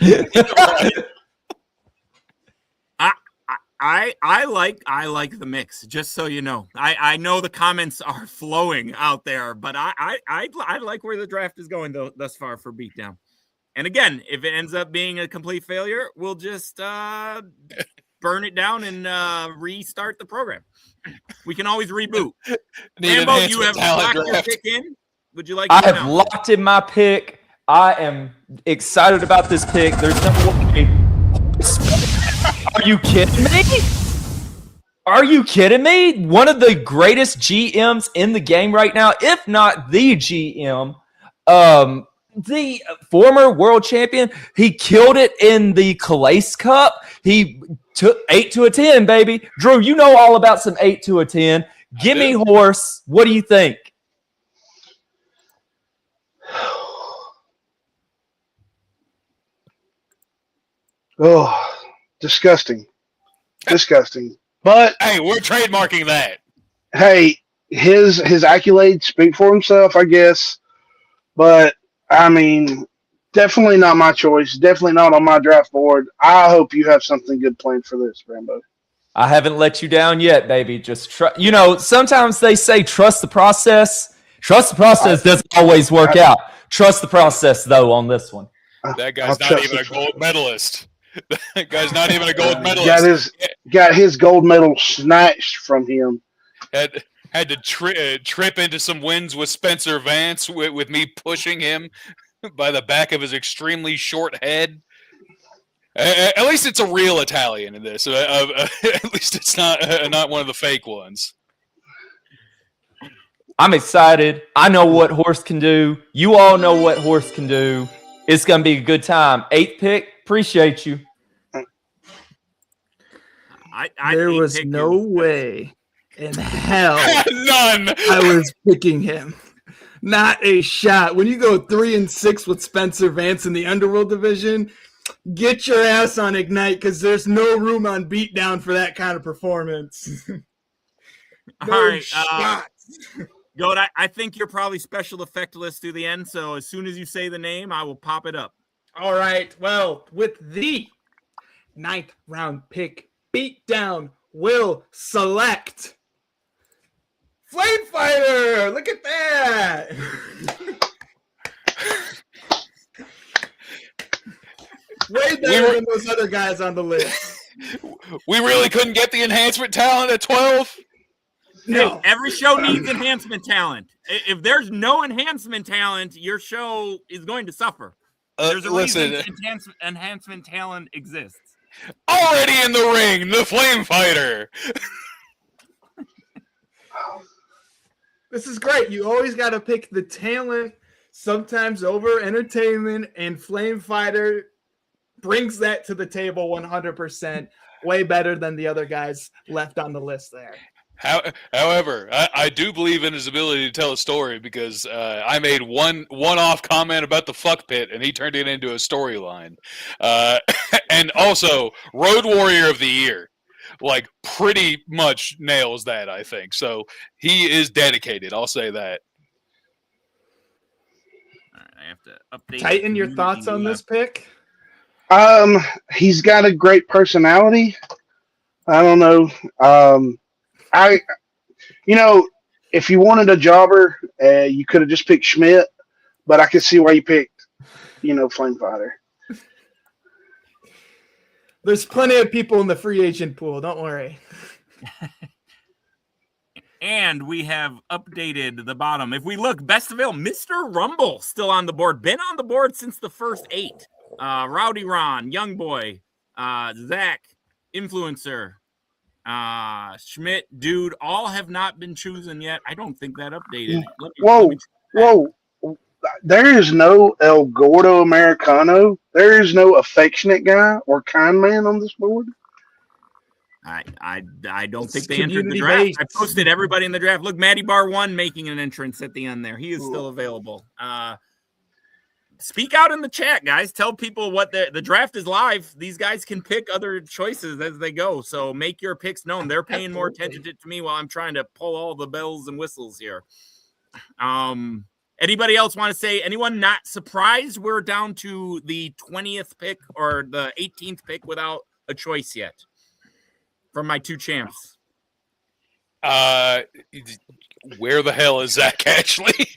I like the mix, just so you know. I know the comments are flowing out there, but I like where the draft is going thus far for Beatdown. And again, if it ends up being a complete failure, we'll just burn it down and restart the program. We can always reboot. Rambo, you have locked your pick in. Would you like? I have locked in my pick. I am excited about this pick. There's no way. Are you kidding me? Are you kidding me? One of the greatest GMs in the game right now, if not the GM, the former world champion. He killed it in the Calais Cup. He took 8 to a 10, baby. Drew, you know all about some 8 to a 10. Give me horse. What do you think? Oh, disgusting. Disgusting. But Hey, we're trademarking that. hey, his accolades speak for himself, I guess. But I mean, definitely not my choice. Definitely not on my draft board. I hope you have something good planned for this, Rambo. I haven't let you down yet, baby. Just trust. You know, sometimes they say trust the process. Trust the process doesn't always work out. Trust the process, though, on this one. That guy's not even a gold medalist. That guy's not even a gold medalist. Got his gold medal snatched from him. Had to trip into some wins with Spencer Vance with me pushing him by the back of his extremely short head. At least it's a real Italian in this. At least it's not one of the fake ones. I'm excited. I know what Horse can do. You all know what Horse can do. It's going to be a good time. 8th pick. Appreciate you. There was no way in hell none I was picking him. Not a shot. When you go 3-6 with Spencer Vance in the Underworld division, get your ass on Ignite because there's no room on Beatdown for that kind of performance. All right, Goat, I think you're probably special effectless through the end, so as soon as you say the name, I will pop it up. All right, well, with the 9th round pick, Beatdown will select Flame Fighter. Look at that. Way better than those other guys on the list. We really couldn't get the enhancement talent at 12? No. Hey, every show needs enhancement talent. If there's no enhancement talent, your show is going to suffer. There's a reason enhancement talent exists. Already in the ring, the Flame Fighter. This is great. You always got to pick the talent sometimes over entertainment, and Flame Fighter brings that to the table 100%. Way better than the other guys left on the list there. However, I do believe in his ability to tell a story because I made one-off comment about the fuck pit, and he turned it into a storyline. And also, Road Warrior of the Year, like, pretty much nails that, I think. So he is dedicated. I'll say that. All right, I have to update. Tighten your thoughts on this pick. He's got a great personality. I don't know. If you wanted a jobber, you could have just picked Schmidt, but I could see why you picked, Flame Fighter. There's plenty of people in the free agent pool. Don't worry. And we have updated the bottom. If we look, best available, Mr. Rumble still on the board. Been on the board since the first 8. Rowdy Ron, Young Boy, Zach, Influencer, Schmidt, Dude, all have not been chosen yet. I don't think that updated. Whoa. There is no El Gordo Americano. There is no affectionate guy or kind man on this board. I don't think they entered the draft. I posted everybody in the draft. Look, Matty Bar 1 making an entrance at the end there. He is still available. Speak out in the chat, guys. Tell people what the draft is live. These guys can pick other choices as they go. So make your picks known. They're paying more attention to me while I'm trying to pull all the bells and whistles here. Anybody else want to say, anyone not surprised we're down to the 20th pick or the 18th pick without a choice yet from my 2 champs? Where the hell is Zach actually?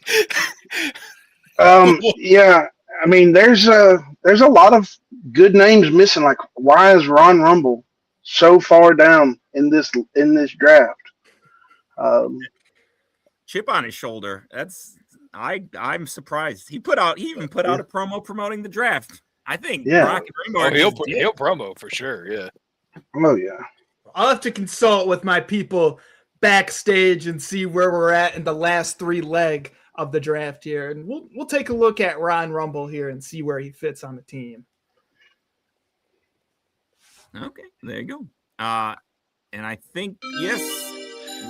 Yeah, I mean, there's a lot of good names missing. Like, why is Ron Rumble so far down in this draft? Chip on his shoulder. I'm surprised. He even put out a promo promoting the draft. I think. Yeah. Brock and Rainbow he'll promo for sure. Yeah. Oh yeah. I'll have to consult with my people backstage and see where we're at in the last 3 leg of the draft here, and we'll take a look at Ron Rumble here and see where he fits on the team. Okay, there you go. And I think yes,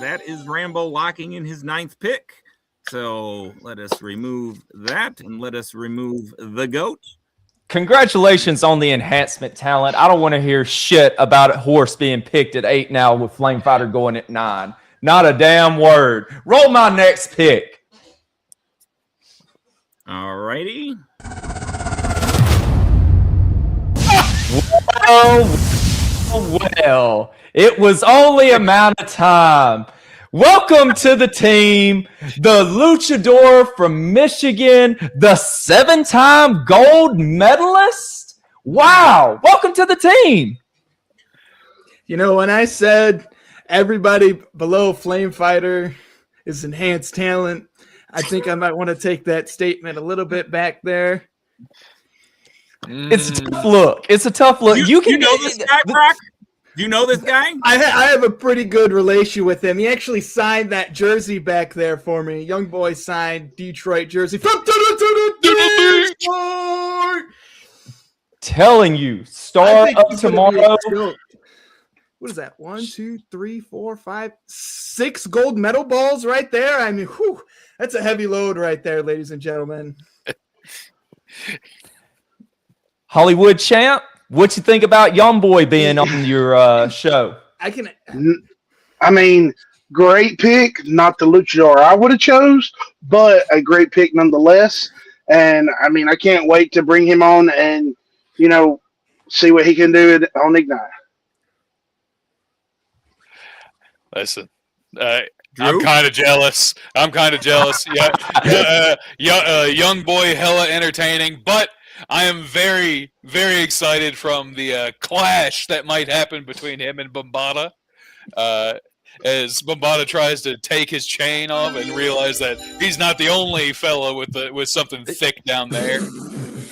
that is Rambo locking in his 9th pick. So let us remove that and let us remove the goat. Congratulations on the enhancement talent. I don't want to hear shit about a horse being picked at 8 now with Flame Fighter going at 9. Not a damn word. Roll my next pick. All righty. Well, it was only a matter of time. Welcome to the team, the luchador from Michigan, the 7-time gold medalist. Wow. Welcome to the team. You know, when I said everybody below Flame Fighter is enhanced talent, I think I might want to take that statement a little bit back there. It's a tough look. It's a tough look. You know this guy, Brock? Do you know this guy? I have a pretty good relation with him. He actually signed that jersey back there for me. Young boy signed Detroit jersey from Detroit. Telling you, star of tomorrow. What is that? 1, 2, 3, 4, 5, 6 gold medal balls right there. I mean, whew, that's a heavy load right there, ladies and gentlemen. Hollywood champ, what you think about Young Boy being on your show? I mean, great pick. Not the luchador I would have chose, but a great pick nonetheless. And I mean, I can't wait to bring him on and see what he can do on Ignite. Listen, I'm kind of jealous. Yeah, Young Boy, hella entertaining, but I am very, very excited from the clash that might happen between him and Bombada. As Bombada tries to take his chain off and realize that he's not the only fella with something thick down there.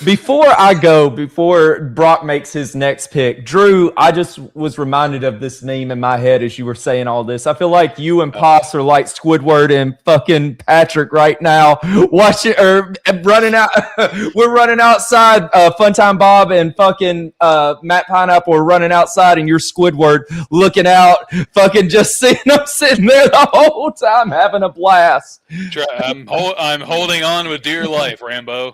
Before Brock makes his next pick, Drew, I just was reminded of this meme in my head as you were saying all this. I feel like you and Poss are like Squidward and fucking Patrick right now, watching or running out. We're running outside. Funtime Bob and fucking Matt Pineapple are running outside, and you're Squidward looking out, fucking just seeing them sitting there the whole time having a blast. I'm holding on with dear life, Rambo.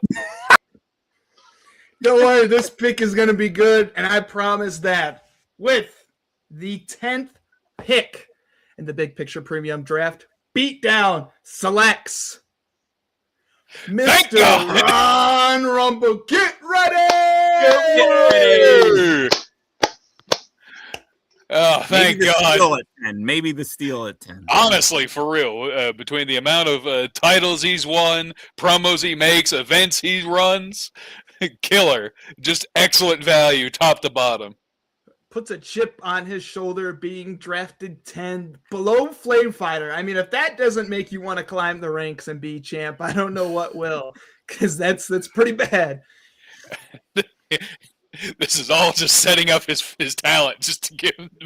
Don't worry, this pick is going to be good, and I promise that. With the 10th pick in the Big Picture Premium Draft, Beatdown selects Mr. Ron Rumble. Get ready! Oh, thank God. Maybe the steal at 10. Honestly, for real, between the amount of titles he's won, promos he makes, events he runs, killer. Just excellent value, top to bottom. Puts a chip on his shoulder being drafted 10 below Flame Fighter. I mean, if that doesn't make you want to climb the ranks and be champ, I don't know what will, because that's pretty bad. This is all just setting up his talent just to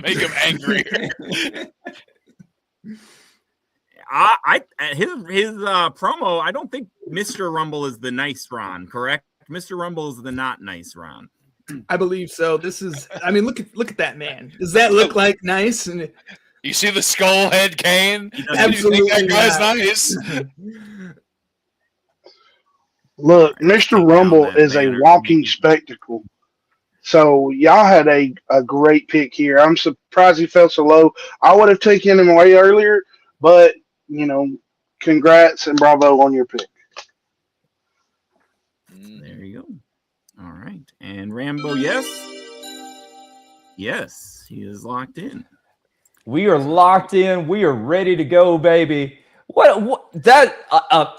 make him angrier. His promo, I don't think Mr. Rumble is the nice Ron, correct? Mr. Rumble is the not nice Ron. I believe so. This is, I mean, look at that man. Does that look like nice? And you see the skull head cane? Absolutely, you think that guy's nice. Look, Mr. Rumble is a walking spectacle. So y'all had a great pick here. I'm surprised he fell so low. I would have taken him way earlier, but congrats and bravo on your pick. There you go. All right. And Rambo, yes? Yes, he is locked in. We are locked in. We are ready to go, baby.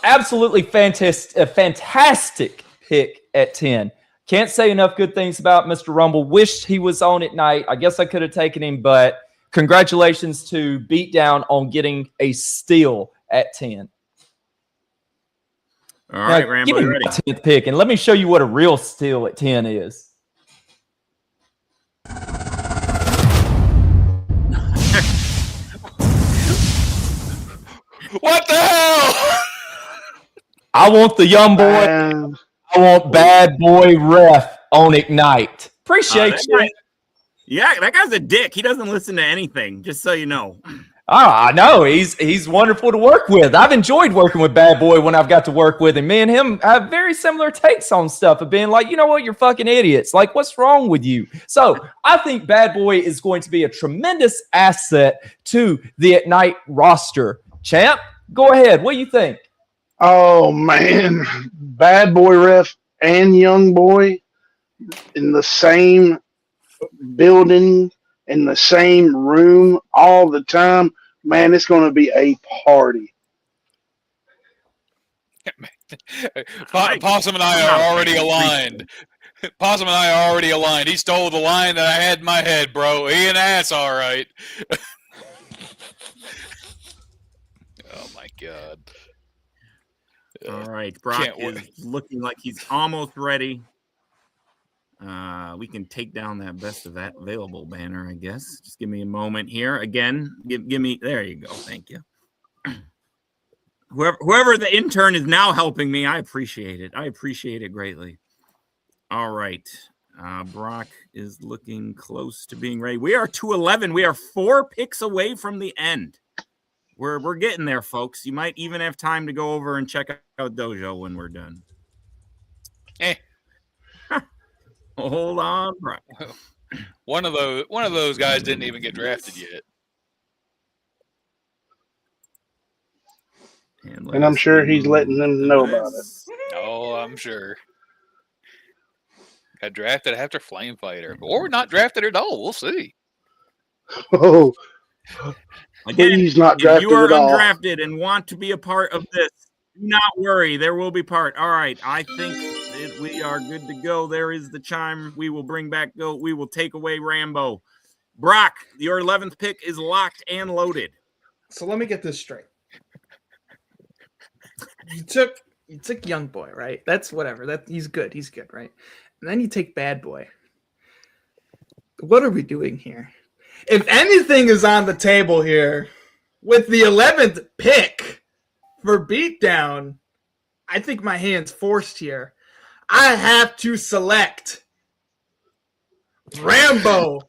Absolutely fantastic pick at 10. Can't say enough good things about Mr. Rumble. Wished he was on at night. I guess I could have taken him, but congratulations to Beatdown on getting a steal at 10. All right, Rambo, give me ready. my 10th pick, and let me show you what a real steal at 10 is. What the hell? I want the young boy. I want bad boy ref on Ignite. Appreciate you. Yeah, that guy's a dick. He doesn't listen to anything, just so you know. I know he's wonderful to work with. I've enjoyed working with Bad Boy when I've got to work with him. Me and him have very similar takes on stuff of being like, you know what, you're fucking idiots. Like, what's wrong with you? So I think Bad Boy is going to be a tremendous asset to the Ignite roster. Champ, go ahead. What do you think? Oh man, Bad Boy Ref and Young Boy in the same building, in the same room all the time. Man, it's going to be a party. Possum and I are already aligned. Possum and I are already aligned. He stole the line that I had in my head, bro. He an ass, all right. Oh my god. All right, Brock is looking like he's almost ready. We can take down that best of that available banner, I guess. Just give me a moment here. Again, give me. There you go. Thank you. Whoever the intern is now helping me, I appreciate it. I appreciate it greatly. All right, Brock is looking close to being ready. We are 2-11. We are 4 picks away from the end. We're getting there, folks. You might even have time to go over and check out Dojo when we're done. Hold on, Brock. One of those guys didn't even get drafted yet. And I'm sure he's letting them know about it. Oh, I'm sure. Got drafted after Flame Fighter. Or not drafted at all. We'll see. Oh, again, he's not drafted if you are at all. undrafted and want to be a part of this, do not worry. There will be part. All right. I think that we are good to go. There is the chime. We will bring back Goat. We will take away Rambo. Brock, your 11th pick is locked and loaded. So let me get this straight. You took Young Boy, right? That's whatever. He's good, right? And then you take Bad Boy. What are we doing here? If anything is on the table here, with the 11th pick for Beatdown, I think my hand's forced here. I have to select Rambo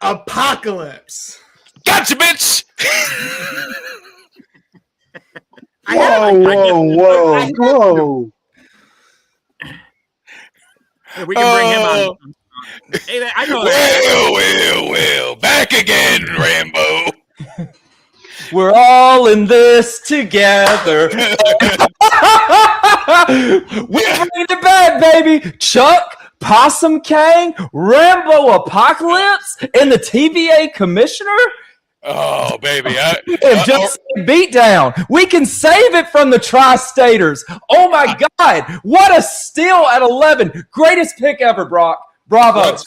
Apocalypse. Gotcha, bitch! Whoa. We can bring him on. Hey, I know that. Well. Back again, Rambo. We're all in this together. We're bringing it back, baby. Chuck, Possum Kang, Rambo Apocalypse, and the TVA commissioner. Oh, baby. Just Beatdown. We can save it from the Tri-Staters. Oh, my God. What a steal at 11. Greatest pick ever, Brock. Bravo.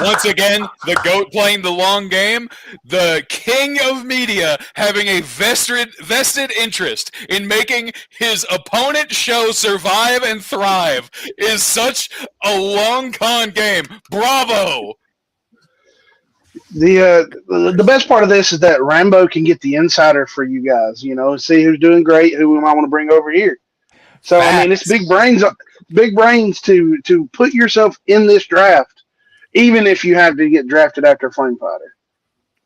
Once again, the GOAT playing the long game. The king of media having a vested interest in making his opponent show survive and thrive is such a long con game. Bravo. The best part of this is that Rambo can get the insider for you guys, see who's doing great, who we might want to bring over here. So I mean, it's big brains to put yourself in this draft, even if you have to get drafted after Flame Fighter.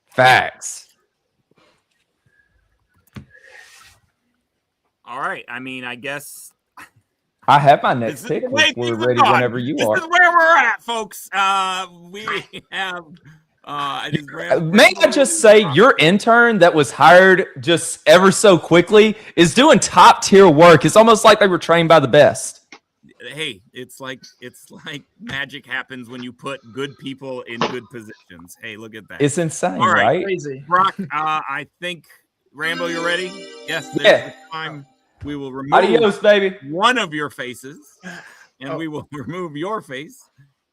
Facts. All right. I mean, I guess I have my next pick. We're ready whenever you are. This is where we're at, folks. We have. May I just say, your intern that was hired just ever so quickly is doing top tier work. It's almost like they were trained by the best. Hey, it's like magic happens when you put good people in good positions. Hey, look at that. It's insane, all right? Crazy. Brock, I think Rambo, you're ready? Yes. Yeah. Time. We will remove Adios, baby. one of your faces, and we will remove your face.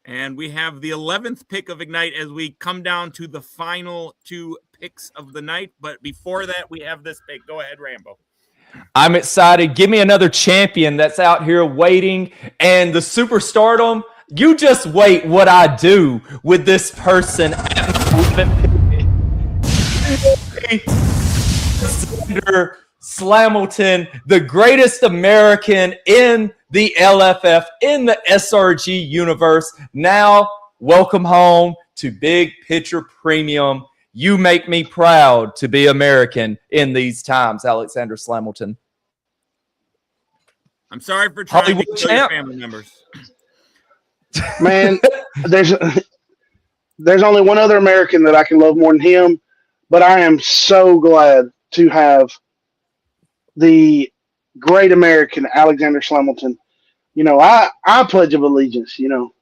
And we have the 11th pick of Ignite as we come down to the final 2 picks of the night. But before that, we have this pick. Go ahead, Rambo. I'm excited. Give me another champion that's out here waiting. And the superstardom, you just wait what I do with this person at Senator Slamilton, the greatest American in the LFF, in the SRG universe. Now, welcome home to Big Picture Premium, You make me proud to be American in these times, Alexander Slamilton. I'm sorry for trying Hollywood to kill your champ. family members. Man, there's only one other American that I can love more than him, but I am so glad to have the great American Alexander Slamilton. You know, I pledge of allegiance, you know.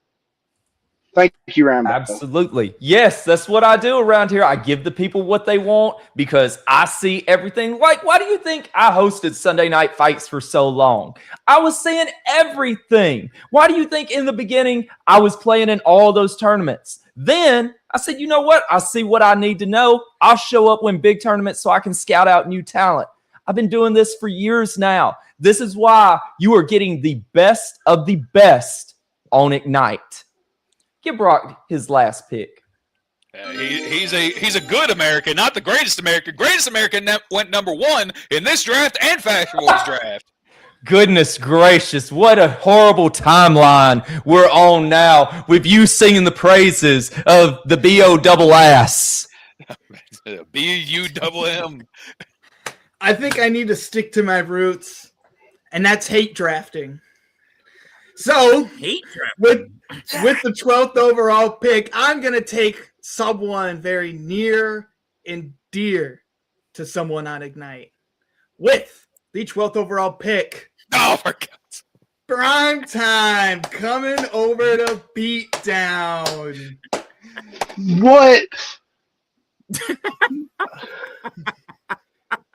Thank you, Rambo. Absolutely. Yes, that's what I do around here. I give the people what they want because I see everything. Like, why do you think I hosted Sunday Night Fights for so long? I was seeing everything. Why do you think in the beginning I was playing in all those tournaments? Then I said, you know what? I see what I need to know. I'll show up when big tournaments so I can scout out new talent. I've been doing this for years now. This is why you are getting the best of the best on Ignite. Give Brock his last pick. He's a good American, not the greatest American. Greatest American went number 1 in this draft and Fashion Wars draft. Goodness gracious, what a horrible timeline we're on now with you singing the praises of the B-O-double-ass. B-U-double-M. I think I need to stick to my roots, and that's hate drafting. So, with the 12th overall pick, I'm going to take someone very near and dear to someone on Ignite. With the 12th overall pick, oh my God, Prime Time coming over to Beatdown. What?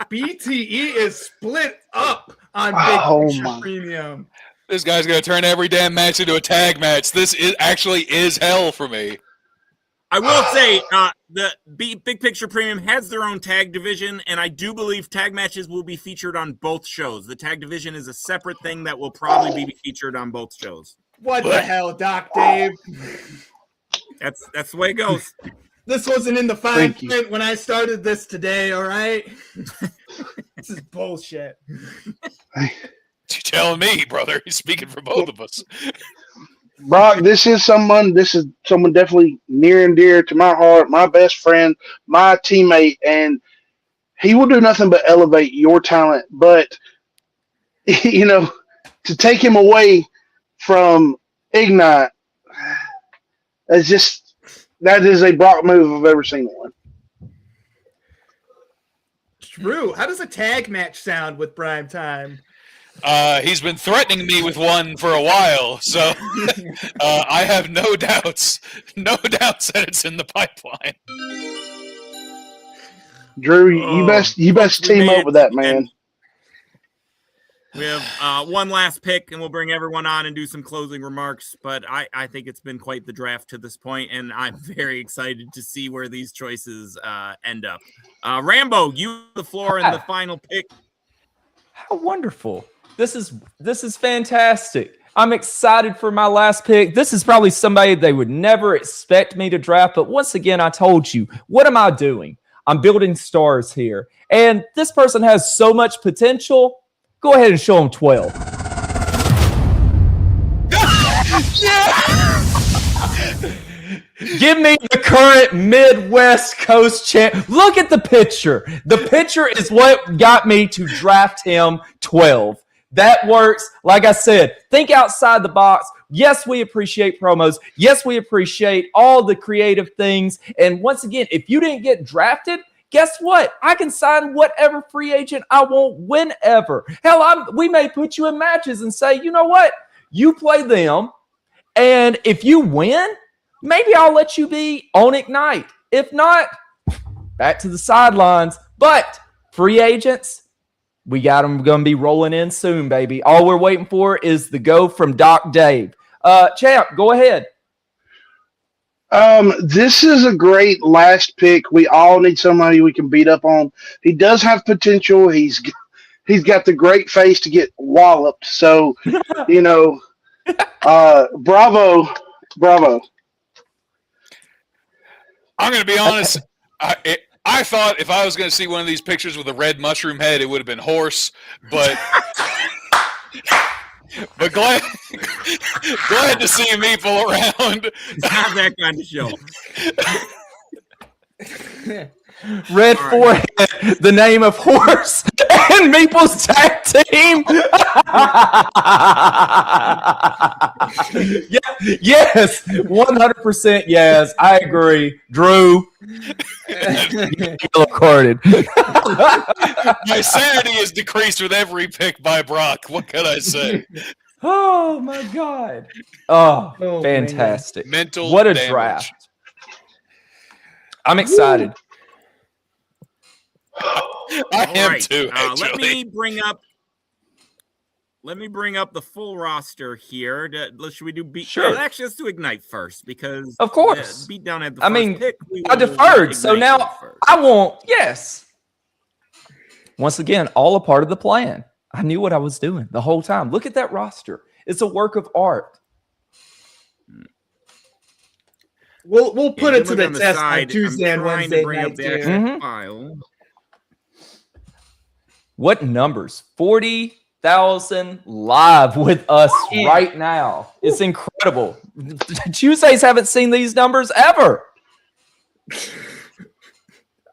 BTE is split up on Big Picture Premium. This guy's going to turn every damn match into a tag match. This actually is hell for me. I will say the Big Picture Premium has their own tag division, and I do believe tag matches will be featured on both shows. The tag division is a separate thing that will probably be featured on both shows. What the hell, Doc Dave? That's the way it goes. This wasn't in the fine print when I started this today, all right? This is bullshit. You're telling me, brother. He's speaking for both of us. Brock, this is someone definitely near and dear to my heart, my best friend, my teammate, and he will do nothing but elevate your talent. But, you know, to take him away from Ignite, that is a Brock move if I've ever seen one. True. How does a tag match sound with Prime Time? He's been threatening me with one for a while, so I have no doubts that it's in the pipeline. Drew, you best team up with that, man. We have one last pick, and we'll bring everyone on and do some closing remarks. But I think it's been quite the draft to this point, and I'm very excited to see where these choices end up. Rambo, you the floor in the final pick. How wonderful. This is fantastic. I'm excited for my last pick. This is probably somebody they would never expect me to draft. But once again, I told you, what am I doing? I'm building stars here. And this person has so much potential. Go ahead and show him 12. Give me the current Midwest Coast champ. Look at the picture. The picture is what got me to draft him 12. That works. Like I said, think outside the box. Yes, we appreciate promos. Yes, we appreciate all the creative things. And once again, if you didn't get drafted, guess what? I can sign whatever free agent I want whenever. Hell, we may put you in matches and say, you know what? You play them. And if you win, maybe I'll let you be on Ignite. If not, back to the sidelines. But free agents, we got them going to be rolling in soon, baby. All we're waiting for is the go from Doc Dave. Champ, go ahead. This is a great last pick. We all need somebody we can beat up on. He does have potential. He's got the great face to get walloped. So, you know, bravo. I'm going to be honest. I thought if I was going to see one of these pictures with a red mushroom head, it would have been horse. But glad to see me pull around. It's not that kind of show. Red forehead, the name of horse and Meeple's tag team. Yes, 100% yes. I agree. Drew. Yellow carded. My sanity is decreased with every pick by Brock. What can I say? Oh my God. Oh, fantastic. Man. Mental what a damage. draft. I'm excited. I am too. Let me bring up the full roster here. Should we do beat? Sure. Actually, let's do Ignite first because of course Beatdown at the first pick. I deferred, so now I won't. Yes. Once again, all a part of the plan. I knew what I was doing the whole time. Look at that roster. It's a work of art. We'll put it to the test on Tuesday and Wednesday night. File. What numbers? 40,000 live with us right now. It's incredible. Tuesdays haven't seen these numbers ever.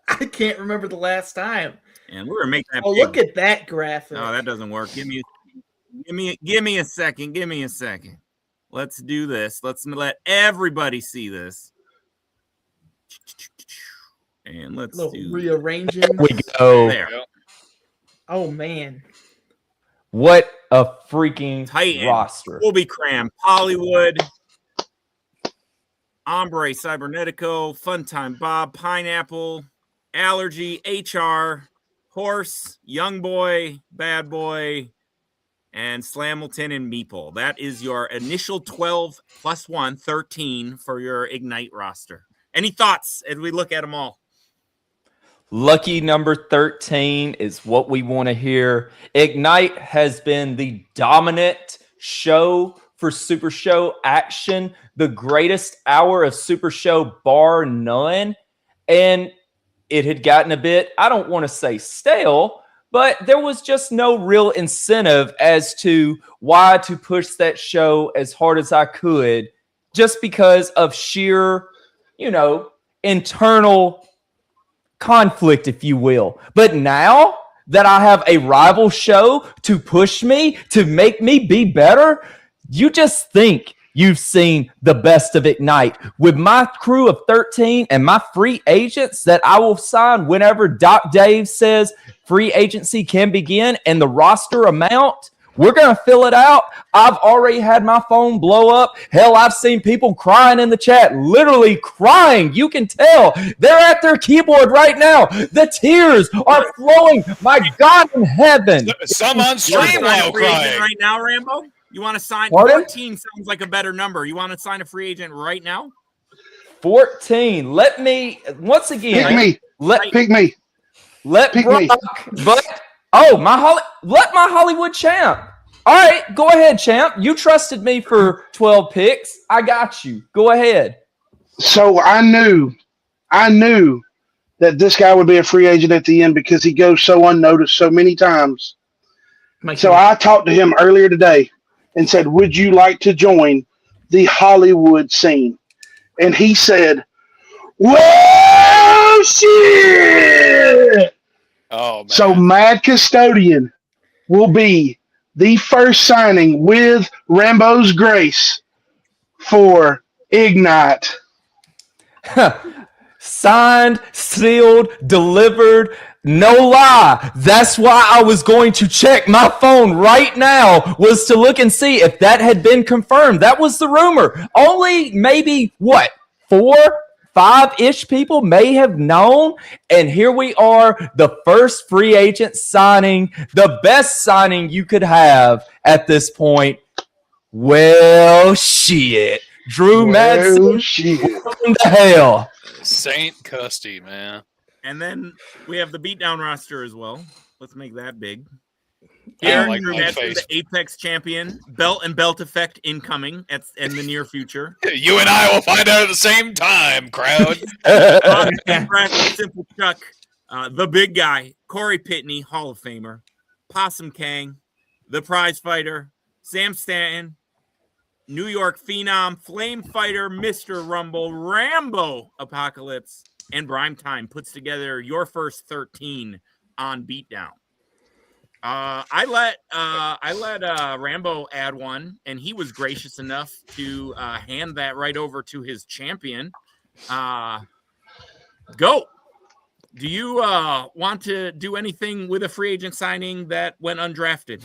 I can't remember the last time. And we're gonna make that. Oh, look at that graphic. Oh, that doesn't work. Give me a second. Give me a second. Let's do this. Let's let everybody see this. And let's do rearranging. There we go. There. Oh man. What a freaking Titan roster. Colby Cram, Hollywood, Ombre, Cybernetico, Funtime Bob, Pineapple, Allergy, HR, Horse, Young Boy, Bad Boy, and Slamilton and Meeple. That is your initial 12 plus 1, 13 for your Ignite roster. Any thoughts as we look at them all? Lucky number 13 is what we want to hear. Ignite has been the dominant show for Super Show action, the greatest hour of Super Show bar none. And it had gotten a bit, I don't want to say stale, but there was just no real incentive as to why to push that show as hard as I could, just because of sheer, internal conflict, if you will. But now that I have a rival show to push me, to make me be better, you just think you've seen the best of Ignite. With my crew of 13 and my free agents that I will sign whenever Doc Dave says free agency can begin, and the roster amount, we're going to fill it out. I've already had my phone blow up. Hell, I've seen people crying in the chat, literally crying. You can tell they're at their keyboard right now. The tears are flowing. My God in heaven. Some on stream while crying. Right now, Rambo? You want to sign? Pardon? 14 sounds like a better number. You want to sign a free agent right now? 14. Let me, once again. Pick me. Let Pick Brock, me. But let my Hollywood champ. All right, go ahead, champ. You trusted me for 12 picks. I got you. Go ahead. So I knew that this guy would be a free agent at the end because he goes so unnoticed so many times. So I talked to him earlier today and said, would you like to join the Hollywood scene? And he said, well, shit. Oh, man. So Mad Custodian will be the first signing with Rambo's grace for Ignite. Signed, sealed, delivered. No lie. That's why I was going to check my phone right now, was to look and see if that had been confirmed. That was the rumor. Only maybe, 4, 5-ish people may have known. And here we are, the first free agent signing, the best signing you could have at this point. Well, shit. Drew Madsen, welcome to hell. Saint Custy, man. And then we have the Beatdown roster as well. Let's make that big. Yeah, Drew Madsen, the Apex champion. Belt and belt effect incoming in the near future. You and I will find out at the same time, crowd. Simple Chuck, the big guy, Corey Pitney, Hall of Famer, Possum Kang, the prize fighter, Sam Stanton, New York Phenom, Flame Fighter, Mr. Rumble, Rambo Apocalypse, and Brime Time puts together your first 13 on Beatdown. I let Rambo add one, and he was gracious enough to hand that right over to his champion. Go. Do you want to do anything with a free agent signing that went undrafted?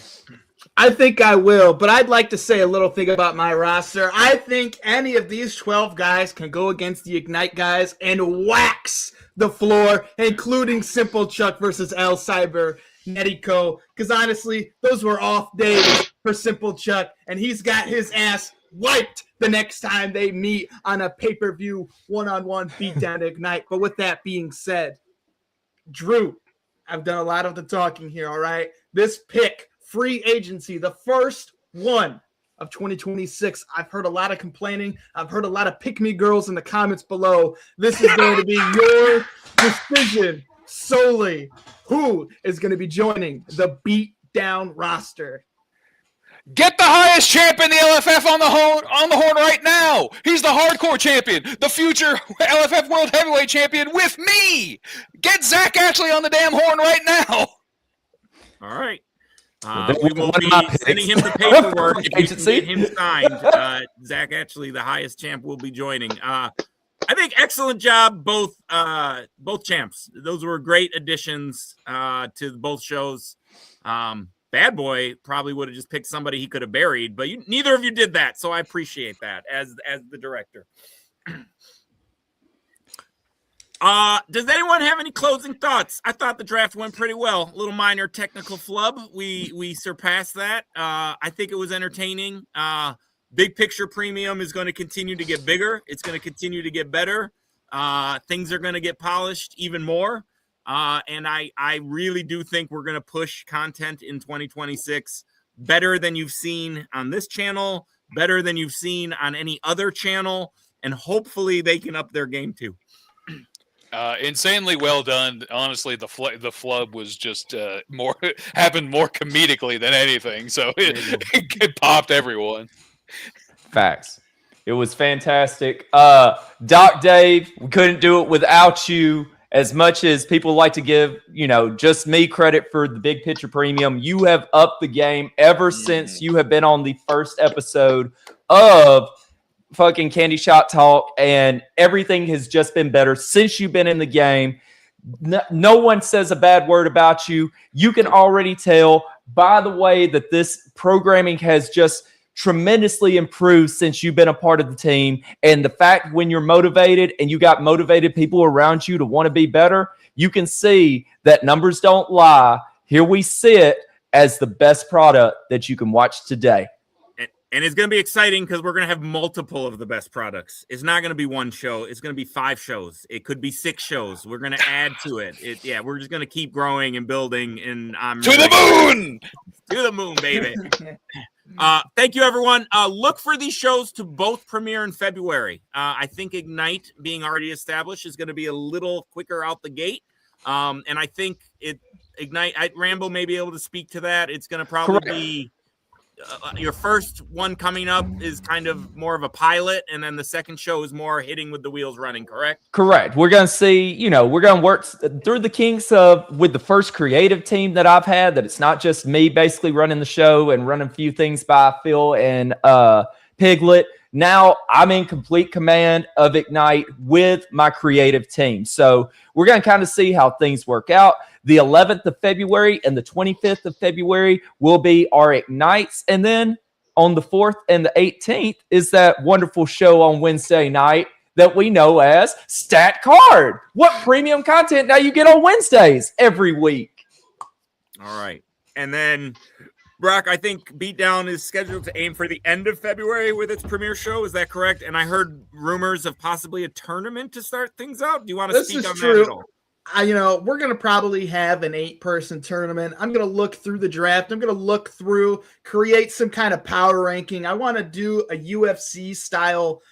I think I will, but I'd like to say a little thing about my roster. I think any of these 12 guys can go against the Ignite guys and wax the floor, including Simple Chuck versus El Cyber Netico, because honestly, those were off days for Simple Chuck, and he's got his ass wiped the next time they meet on a pay-per-view one-on-one beatdown Ignite. But with that being said, Drew, I've done a lot of the talking here, all right? This pick, free agency, the first one of 2026. I've heard a lot of complaining. I've heard a lot of pick-me girls in the comments below. This is going to be your decision solely. Who is going to be joining the beatdown roster? Get the highest champ in the LFF on the horn right now. He's the hardcore champion, the future LFF World Heavyweight Champion with me. Get Zach Ashley on the damn horn right now. All right. We will be sending him the paperwork if you can get him signed. Zach Ashley, the highest champ, will be joining. I think excellent job, both champs. Those were great additions to both shows. Bad Boy probably would have just picked somebody he could have buried, but neither of you did that, so I appreciate that as the director. Does anyone have any closing thoughts? I thought the draft went pretty well. A little minor technical flub. We surpassed that. I think it was entertaining. Big picture premium is going to continue to get bigger. It's going to continue to get better. Things are going to get polished even more. And I really do think we're going to push content in 2026 better than you've seen on this channel, better than you've seen on any other channel, and hopefully they can up their game too. Insanely well done. Honestly, the flub was just happened more comedically than anything, so it popped everyone. Facts. It was fantastic. Doc Dave, we couldn't do it without you. As much as people like to give, just me credit for the big picture premium, you have upped the game ever since you have been on the first episode of fucking Candy Shot Talk, and everything has just been better since you've been in the game. No one says a bad word about you. You can already tell by the way that this programming has just tremendously improved since you've been a part of the team. And the fact when you're motivated and you got motivated people around you to want to be better, you can see that numbers don't lie. Here we sit as the best product that you can watch today. And it's going to be exciting because we're going to have multiple of the best products. It's not going to be one show. It's going to be 5 shows. It could be 6 shows. We're going to add to it. We're just going to keep growing and building. And I'm to the moon! To the moon, baby. Thank you, everyone. Look for these shows to both premiere in February. I think Ignite, being already established, is going to be a little quicker out the gate. And I think Ignite, Rambo may be able to speak to that. It's going to probably be your first one coming up is kind of more of a pilot, and then the second show is more hitting with the wheels running, correct? Correct. We're going to see, we're going to work through the kinks of with the first creative team that I've had, that it's not just me basically running the show and running a few things by Phil and Piglet. Now I'm in complete command of Ignite with my creative team. So we're going to kind of see how things work out. The 11th of February and the 25th of February will be our Ignites. And then on the 4th and the 18th is that wonderful show on Wednesday night that we know as Stat Card. What premium content now you get on Wednesdays every week. All right. And then, Brock, I think Beatdown is scheduled to aim for the end of February with its premiere show. Is that correct? And I heard rumors of possibly a tournament to start things out. Do you want to speak on that at all? We're going to probably have an 8-person tournament. I'm going to look through the draft. I'm going to look through, create some kind of power ranking. I want to do a UFC style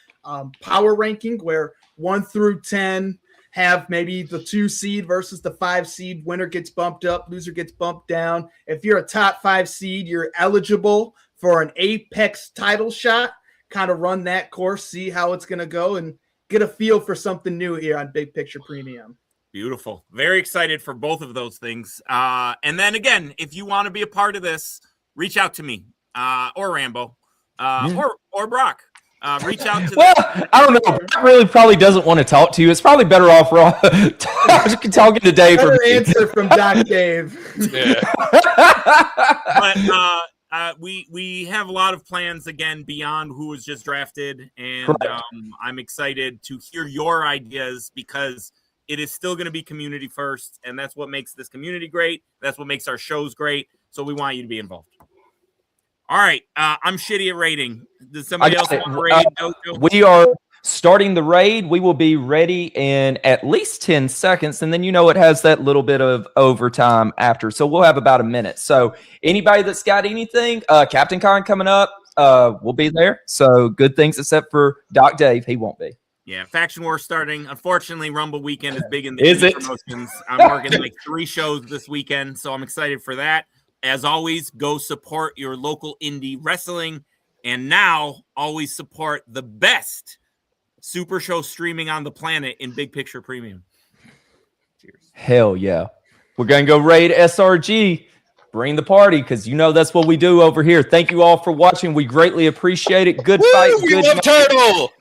power ranking where 1 through 10 have maybe the 2 seed versus the 5 seed. Winner gets bumped up, loser gets bumped down. If you're a top 5 seed, you're eligible for an Apex title shot. Kind of run that course, see how it's going to go. And get a feel for something new here on Big Picture Premium. Beautiful. Very excited for both of those things. And then again, if you want to be a part of this, reach out to me or Rambo or Brock. Reach out to I don't know. Brock really probably doesn't want to talk to you. It's probably better off talking to Dave. Better answer from Doc Dave. Yeah. But we have a lot of plans again beyond who was just drafted, and I'm excited to hear your ideas because it is still going to be community first, and that's what makes this community great. That's what makes our shows great. So we want you to be involved. All right, I'm shitty at rating. Does somebody else want to raid? We are starting the raid. We will be ready in at least 10 seconds, and then it has that little bit of overtime after. So we'll have about a minute. So anybody that's got anything, Captain Con coming up, we'll be there. So good things except for Doc Dave. He won't be. Yeah, Faction War starting. Unfortunately, Rumble weekend is big in the promotions. I'm working like 3 shows this weekend, so I'm excited for that. As always, go support your local indie wrestling. And now, always support the best super show streaming on the planet in Big Picture Premium. Cheers. Hell yeah. We're going to go raid SRG. Bring the party because that's what we do over here. Thank you all for watching. We greatly appreciate it. Good fight. We love Turtle.